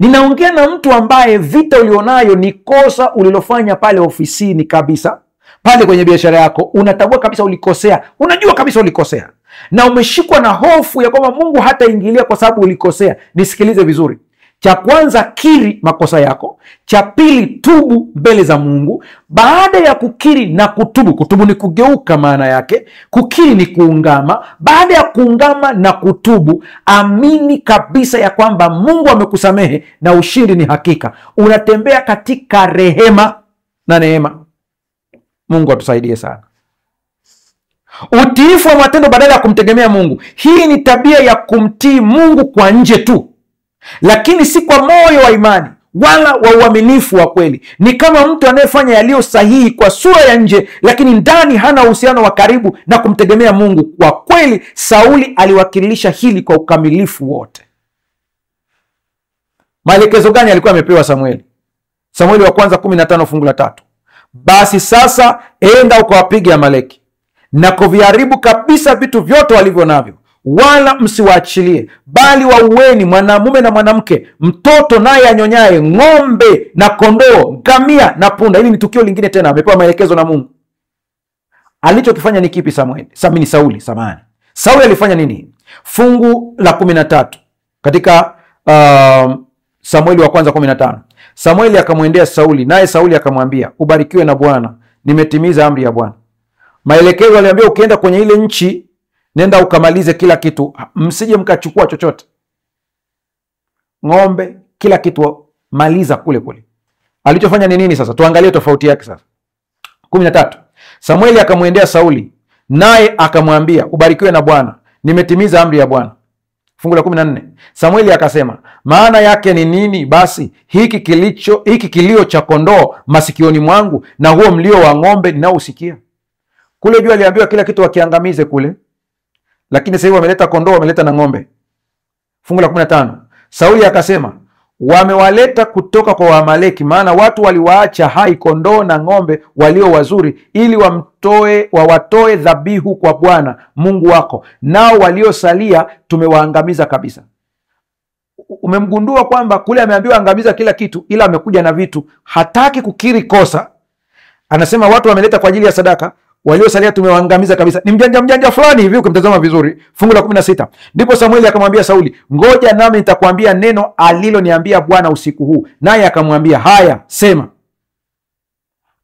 Ninaongea na mtu ambaye vita ulionayo ni kosa ulilofanya pale ofisini kabisa, pale kwenye biashara yako. Unatambua kabisa ulikosea, unajua kabisa ulikosea, na umeshikwa na hofu ya kwamba Mungu hataingilia kwa sababu ulikosea. Nisikilize vizuri. Cha kwanza, kiri makosa yako. Cha pili, tubu mbele za Mungu. Baada ya kukiri na kutubu, kutubu ni kugeuka maana yake, kukiri ni kuungama. Baada ya kuungama na kutubu, amini kabisa ya kwamba Mungu amekusamehe na ushindi ni hakika. Unatembea katika rehema na neema. Mungu atusaidie sana. Utiifu wa matendo badala ya kumtegemea Mungu. Hii ni tabia ya kumtii Mungu kwa nje tu, lakini si kwa moyo wa imani wala wa uaminifu wa kweli. Ni kama mtu anayefanya yaliyo sahihi kwa sura ya nje, lakini ndani hana uhusiano wa karibu na kumtegemea Mungu. Kwa kweli, Sauli aliwakilisha hili kwa ukamilifu wote. Maelekezo gani alikuwa amepewa Samueli? Samueli wa kwanza 15 fungu la 3. Basi sasa enda ukawapige Amaleki na kuviharibu kabisa vitu vyote walivyo navyo, wala msiwaachilie, bali waueni mwanamume na mwanamke, mtoto naye anyonyaye, ng'ombe na kondoo, ngamia na punda. Hili ni tukio lingine tena, amepewa maelekezo na Mungu. Alichokifanya ni kipi Sauli? Sauli alifanya nini? Fungu la 13 katika Samueli wa kwanza 15. Samueli akamwendea Sauli, naye Sauli akamwambia, ubarikiwe na Bwana, nimetimiza amri ya Bwana. Maelekezo aliambia, ukienda kwenye ile nchi, nenda ukamalize kila kitu, msije mkachukua chochote, ng'ombe, kila kitu maliza kule kule. Alichofanya ni nini sasa? Tuangalie tofauti yake sasa. 13. Samueli akamwendea Sauli, naye akamwambia, ubarikiwe na Bwana, nimetimiza amri ya Bwana. Fungu la 14. Samueli akasema, maana yake ni nini basi hiki kilio cha kondoo masikioni mwangu, na huo mlio wa ng'ombe ninaousikia? Kule juu aliambiwa kila kitu wakiangamize kule, lakini sasa hivi wameleta kondoo, wameleta na ng'ombe. Fungu la 15. Sauli akasema, wamewaleta kutoka kwa Waamaleki, maana watu waliwaacha hai kondoo na ng'ombe walio wazuri, ili wawatoe dhabihu kwa Bwana Mungu wako, nao waliosalia tumewaangamiza kabisa. Umemgundua kwamba kule ameambiwa angamiza kila kitu, ila amekuja na vitu, hataki kukiri kosa. Anasema watu wameleta kwa ajili ya sadaka, waliosalia tumewaangamiza kabisa. Ni mjanja fulani hivi ukimtazama vizuri. Fungu la 16. Ndipo Samueli akamwambia Sauli, ngoja nami nitakwambia neno aliloniambia Bwana usiku huu. Naye akamwambia, haya, sema.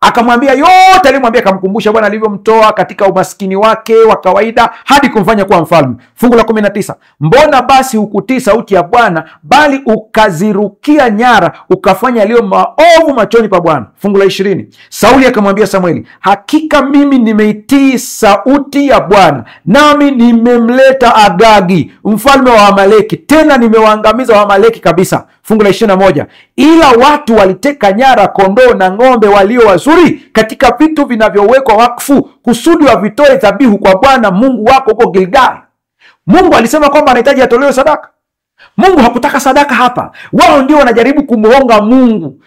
Akamwambia yote alimwambia, akamkumbusha Bwana alivyomtoa katika umaskini wake wa kawaida hadi kumfanya kuwa mfalme. Fungu la 19. Mbona basi hukutii sauti ya Bwana, bali ukazirukia nyara, ukafanya yaliyo maovu machoni pa Bwana? Fungu la 20. Sauli akamwambia Samueli, hakika mimi nimeitii sauti ya Bwana, nami nimemleta Agagi mfalme wa Amaleki, tena nimewaangamiza Waamaleki kabisa. Fungu la 21. Ila watu waliteka nyara kondoo na ng'ombe walio wazuri katika vitu vinavyowekwa wakfu, kusudi wavitoe dhabihu kwa Bwana Mungu wako huko Gilgali. Mungu alisema kwamba anahitaji atolewe sadaka. Mungu hakutaka sadaka hapa. Wao ndio wanajaribu kumuonga Mungu.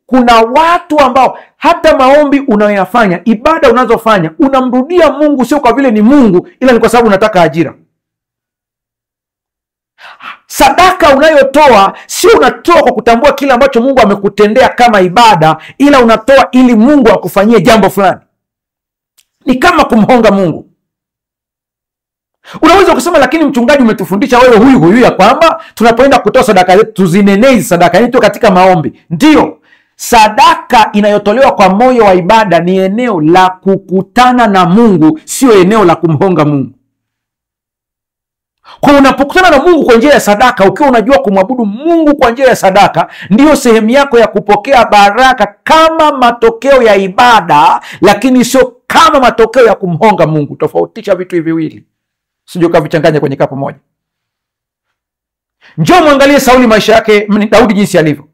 Kuna watu ambao hata maombi unayoyafanya, ibada unazofanya, unamrudia Mungu sio kwa vile ni Mungu, ila ni kwa sababu unataka ajira. Sadaka unayotoa sio unatoa kwa kutambua kile ambacho Mungu amekutendea kama ibada, ila unatoa ili Mungu akufanyie jambo fulani. Ni kama kumhonga Mungu. Unaweza kusema, lakini mchungaji umetufundisha wewe huyu ya kwamba tunapoenda kutoa sadaka zetu tuzinenei sadaka yetu katika maombi. Ndio, sadaka inayotolewa kwa moyo wa ibada ni eneo la kukutana na Mungu, sio eneo la kumhonga Mungu. Kwa unapokutana na Mungu kwa njia ya sadaka, ukiwa unajua kumwabudu Mungu kwa njia ya sadaka, ndiyo sehemu yako ya kupokea baraka kama matokeo ya ibada, lakini sio kama matokeo ya kumhonga Mungu. Tofautisha vitu hivi viwili, sije ukavichanganya kwenye kapu moja. Njoo muangalie Sauli, maisha yake, Daudi jinsi alivyo.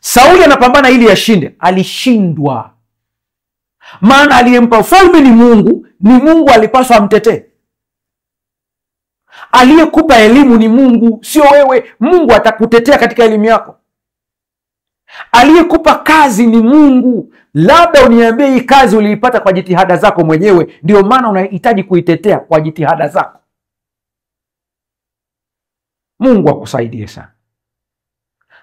Sauli anapambana ili ashinde, alishindwa. Maana aliyempa ufalme ni Mungu, ni Mungu alipaswa amtetee. Aliyekupa elimu ni Mungu, sio wewe. Mungu atakutetea katika elimu yako. Aliyekupa kazi ni Mungu. Labda uniambie hii kazi uliipata kwa jitihada zako mwenyewe, ndio maana unahitaji kuitetea kwa jitihada zako. Mungu akusaidie sana.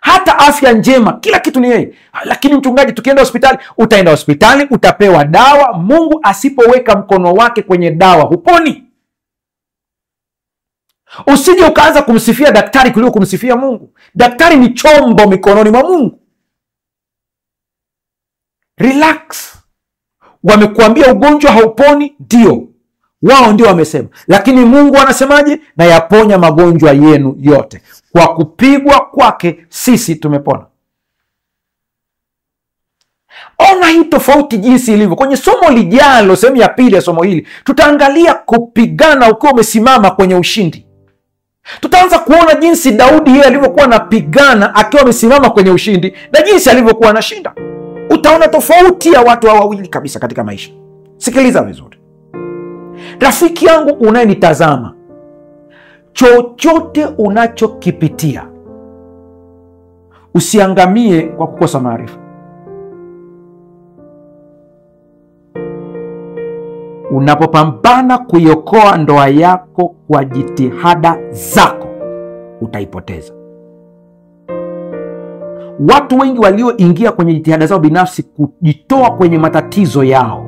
Hata afya njema, kila kitu ni yeye. Lakini mchungaji, tukienda hospitali, utaenda hospitali, utapewa dawa. Mungu asipoweka mkono wake kwenye dawa, huponi. Usije ukaanza kumsifia daktari kuliko kumsifia Mungu. Daktari ni chombo mikononi mwa Mungu. Relax. Wamekuambia ugonjwa hauponi, ndio. Wao ndio wamesema. Lakini Mungu anasemaje? Na yaponya magonjwa yenu yote. Kwa kupigwa kwake sisi tumepona. Ona hii tofauti jinsi ilivyo. Kwenye somo lijalo, sehemu ya pili ya somo hili, tutaangalia kupigana ukiwa umesimama kwenye ushindi. Tutaanza kuona jinsi Daudi yeye alivyokuwa anapigana akiwa amesimama kwenye ushindi na jinsi alivyokuwa anashinda. Utaona tofauti ya watu hawa wawili kabisa katika maisha. Sikiliza vizuri. Rafiki yangu unayenitazama, chochote unachokipitia, usiangamie kwa kukosa maarifa. Unapopambana kuiokoa ndoa yako kwa jitihada zako, utaipoteza. Watu wengi walioingia kwenye jitihada zao binafsi kujitoa kwenye matatizo yao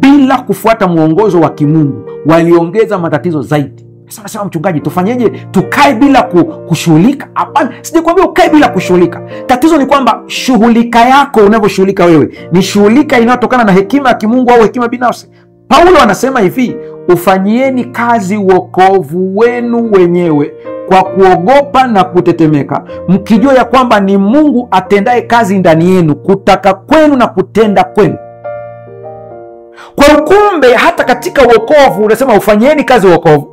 bila kufuata mwongozo wa kimungu, waliongeza matatizo zaidi. Sasa nasema, mchungaji, tufanyeje? Tukae bila kushughulika? Hapana, sijakwambia ukae bila kushughulika. Tatizo ni kwamba shughulika yako unavyoshughulika wewe ni shughulika inayotokana na hekima ya kimungu au hekima binafsi. Paulo anasema hivi, ufanyieni kazi wokovu wenu wenyewe kwa kuogopa na kutetemeka, mkijua ya kwamba ni Mungu atendaye kazi ndani yenu, kutaka kwenu na kutenda kwenu. Kwa ukumbe, hata katika wokovu unasema ufanyieni kazi wokovu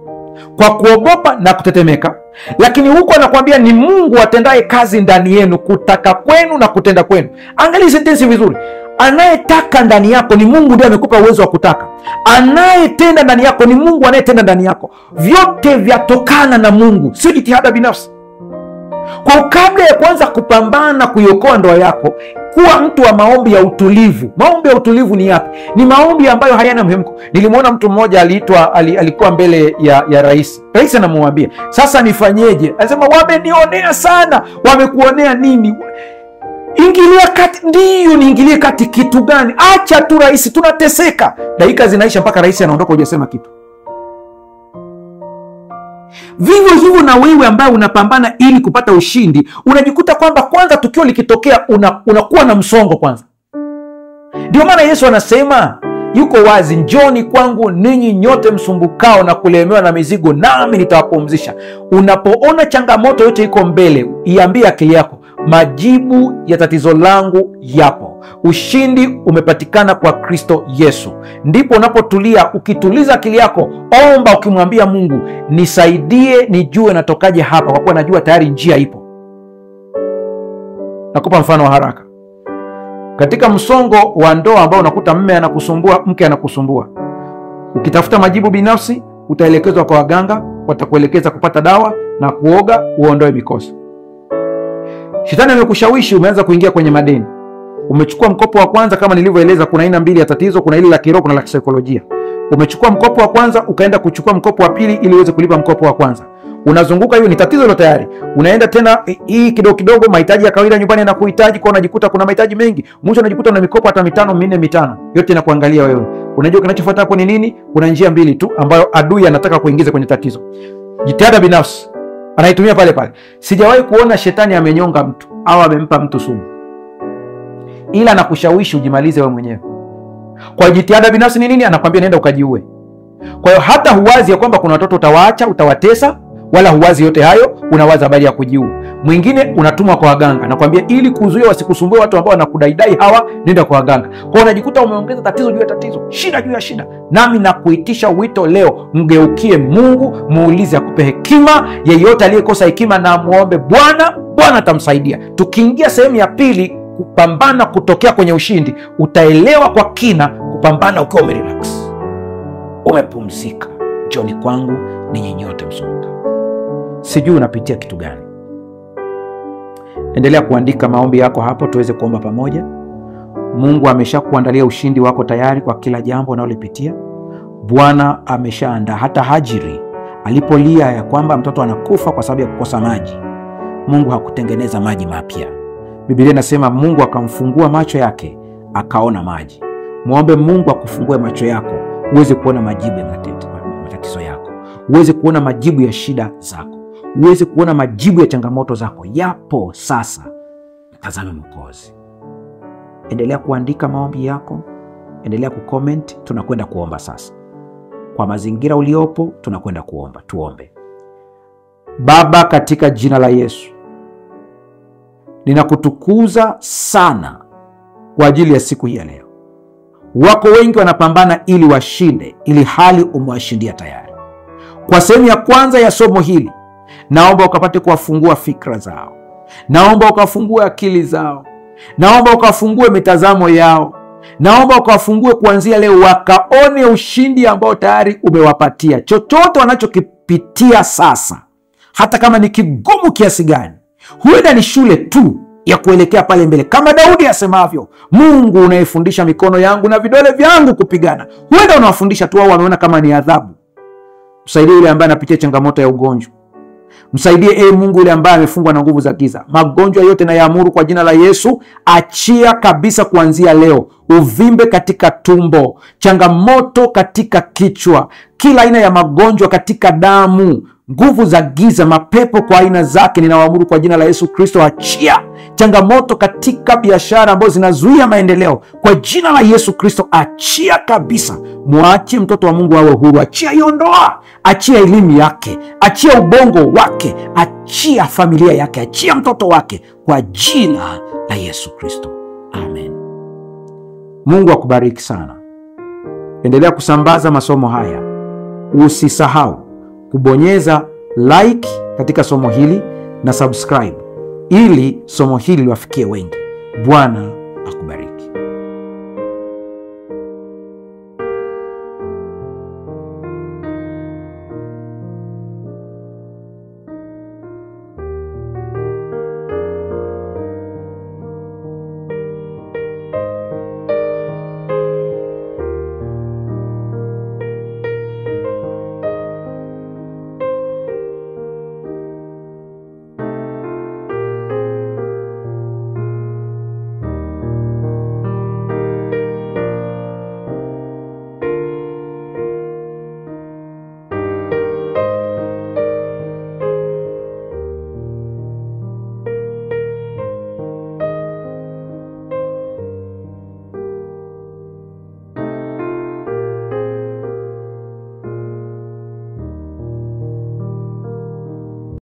kwa kuogopa na kutetemeka, lakini huko anakuambia ni Mungu atendaye kazi ndani yenu, kutaka kwenu na kutenda kwenu. Angalia sentensi vizuri. Anayetaka ndani yako ni Mungu, ndiye amekupa uwezo wa kutaka. Anayetenda ndani yako ni Mungu anayetenda ndani yako. Vyote vyatokana na Mungu, sio jitihada binafsi. Kwa kabla ya kuanza kupambana kuiokoa ndoa yako, kuwa mtu wa maombi ya utulivu. Maombi ya utulivu ni yapi? Ni maombi ambayo hayana mhemko. Nilimwona mtu mmoja alikuwa mbele ya rais. Rais anamwambia, sasa nifanyeje? Anasema, wamenionea sana. Wamekuonea nini? Ingilia kati. Ndiyo, niingilie kati kitu gani? Acha tu rais, tunateseka. Dakika zinaisha mpaka rais anaondoka, hujasema kitu. Vivyo hivyo na wewe ambaye unapambana ili kupata ushindi, unajikuta kwamba kwanza tukio likitokea unakuwa na msongo kwanza. Ndio maana Yesu anasema, yuko wazi, njoni kwangu ninyi nyote msumbukao na kulemewa na mizigo, nami nitawapumzisha. Unapoona changamoto yote iko mbele, iambie akili yako, majibu ya tatizo langu yapo. Ushindi umepatikana kwa Kristo Yesu. Ndipo unapotulia. Ukituliza akili yako, omba ukimwambia Mungu, nisaidie nijue natokaje hapa, kwa kuwa najua tayari njia ipo. Nakupa mfano wa haraka. Katika msongo wa ndoa ambao unakuta mume anakusumbua, mke anakusumbua, ukitafuta majibu binafsi, utaelekezwa kwa waganga, watakuelekeza kupata dawa na kuoga uondoe mikosi. Shetani amekushawishi, umeanza kuingia kwenye madeni. Umechukua mkopo wa kwanza, kama nilivyoeleza, kuna aina mbili ya tatizo, kuna ile la kiroho, kuna la kisaikolojia. Umechukua mkopo wa kwanza, ukaenda kuchukua mkopo wa pili ili uweze kulipa mkopo wa kwanza. Unazunguka, hiyo ni tatizo hilo tayari. Unaenda tena hii kidogo kidogo, mahitaji ya kawaida nyumbani yanakuhitaji, kwa unajikuta kuna mahitaji mengi. Mwisho unajikuta una mikopo hata 5, 4, 5. Yote inakuangalia wewe. Unajua kinachofuata hapo ni nini? Kuna njia mbili tu ambayo adui anataka kuingiza kwenye tatizo. Jitihada binafsi anaitumia pale pale. Sijawahi kuona shetani amenyonga mtu au amempa mtu sumu, ila anakushawishi ujimalize wewe mwenyewe. Kwa jitihada binafsi ni nini? Anakwambia nenda ukajiue. Kwa hiyo hata huwazi ya kwamba kuna watoto utawaacha, utawatesa, wala huwazi yote hayo. Unawaza habari ya kujiua. Mwingine unatumwa kwa waganga, nakwambia ili kuzuia wasikusumbue watu ambao wanakudaidai hawa, nenda kwa waganga. Kwa hiyo unajikuta umeongeza tatizo juu ya tatizo, shida juu ya shida. Nami nakuitisha wito leo, mgeukie Mungu, muulize akupe hekima. Yeyote aliyekosa hekima na muombe Bwana, Bwana atamsaidia. Tukiingia sehemu ya pili, kupambana kutokea kwenye ushindi, utaelewa kwa kina kupambana ukiwa umerelax, umepumzika. Njoni kwangu ninyi nyote msumbukao. Sijui unapitia kitu gani. Endelea kuandika maombi yako hapo tuweze kuomba pamoja. Mungu ameshakuandalia ushindi wako tayari kwa kila jambo unalolipitia. Bwana ameshaandaa. Hata Hajiri alipolia ya kwamba mtoto anakufa kwa sababu ya kukosa maji, Mungu hakutengeneza maji mapya. Biblia inasema Mungu akamfungua macho yake akaona maji. Muombe Mungu akufungue macho yako uweze kuona majibu ya matatizo yako, uweze kuona majibu ya shida zako, uweze kuona majibu ya changamoto zako. Yapo sasa. Tazame Mwokozi. Endelea kuandika maombi yako, endelea kucomment. Tunakwenda kuomba sasa. Kwa mazingira uliopo tunakwenda kuomba. Tuombe. Baba, katika jina la Yesu, ninakutukuza sana kwa ajili ya siku hii ya leo. Wako wengi wanapambana ili washinde, ili hali umewashindia tayari. Kwa sehemu ya kwanza ya somo hili, naomba ukapate kuwafungua fikra zao, naomba ukafungue akili zao, naomba ukafungue mitazamo yao, naomba ukafungue kuanzia leo wakaone ushindi ambao tayari umewapatia. Chochote wanachokipitia sasa, hata kama ni kigumu kiasi gani, huenda ni shule tu, ya kuelekea pale mbele, kama Daudi asemavyo, Mungu unayefundisha mikono yangu na vidole vyangu kupigana. Huenda unawafundisha tu, wao wameona kama ni adhabu. Msaidie yule ambaye anapitia changamoto ya ugonjwa. Msaidie Mungu yule ambaye amefungwa na nguvu za giza. Magonjwa yote na yaamuru kwa jina la Yesu, achia kabisa kuanzia leo. Uvimbe katika tumbo, changamoto katika kichwa, kila aina ya magonjwa katika damu, nguvu za giza, mapepo kwa aina zake, ninawaamuru kwa jina la Yesu Kristo, achia. Changamoto katika biashara ambazo zinazuia maendeleo, kwa jina la Yesu Kristo, achia kabisa. Muache mtoto wa Mungu awe huru. Achia hiyo ndoa, achia elimu yake, achia ubongo wake, achia familia yake, achia mtoto wake, kwa jina la Yesu Kristo, amen. Mungu akubariki sana. Endelea kusambaza masomo haya. Usisahau kubonyeza like katika somo hili na subscribe, ili somo hili liwafikie wengi. Bwana akubariki.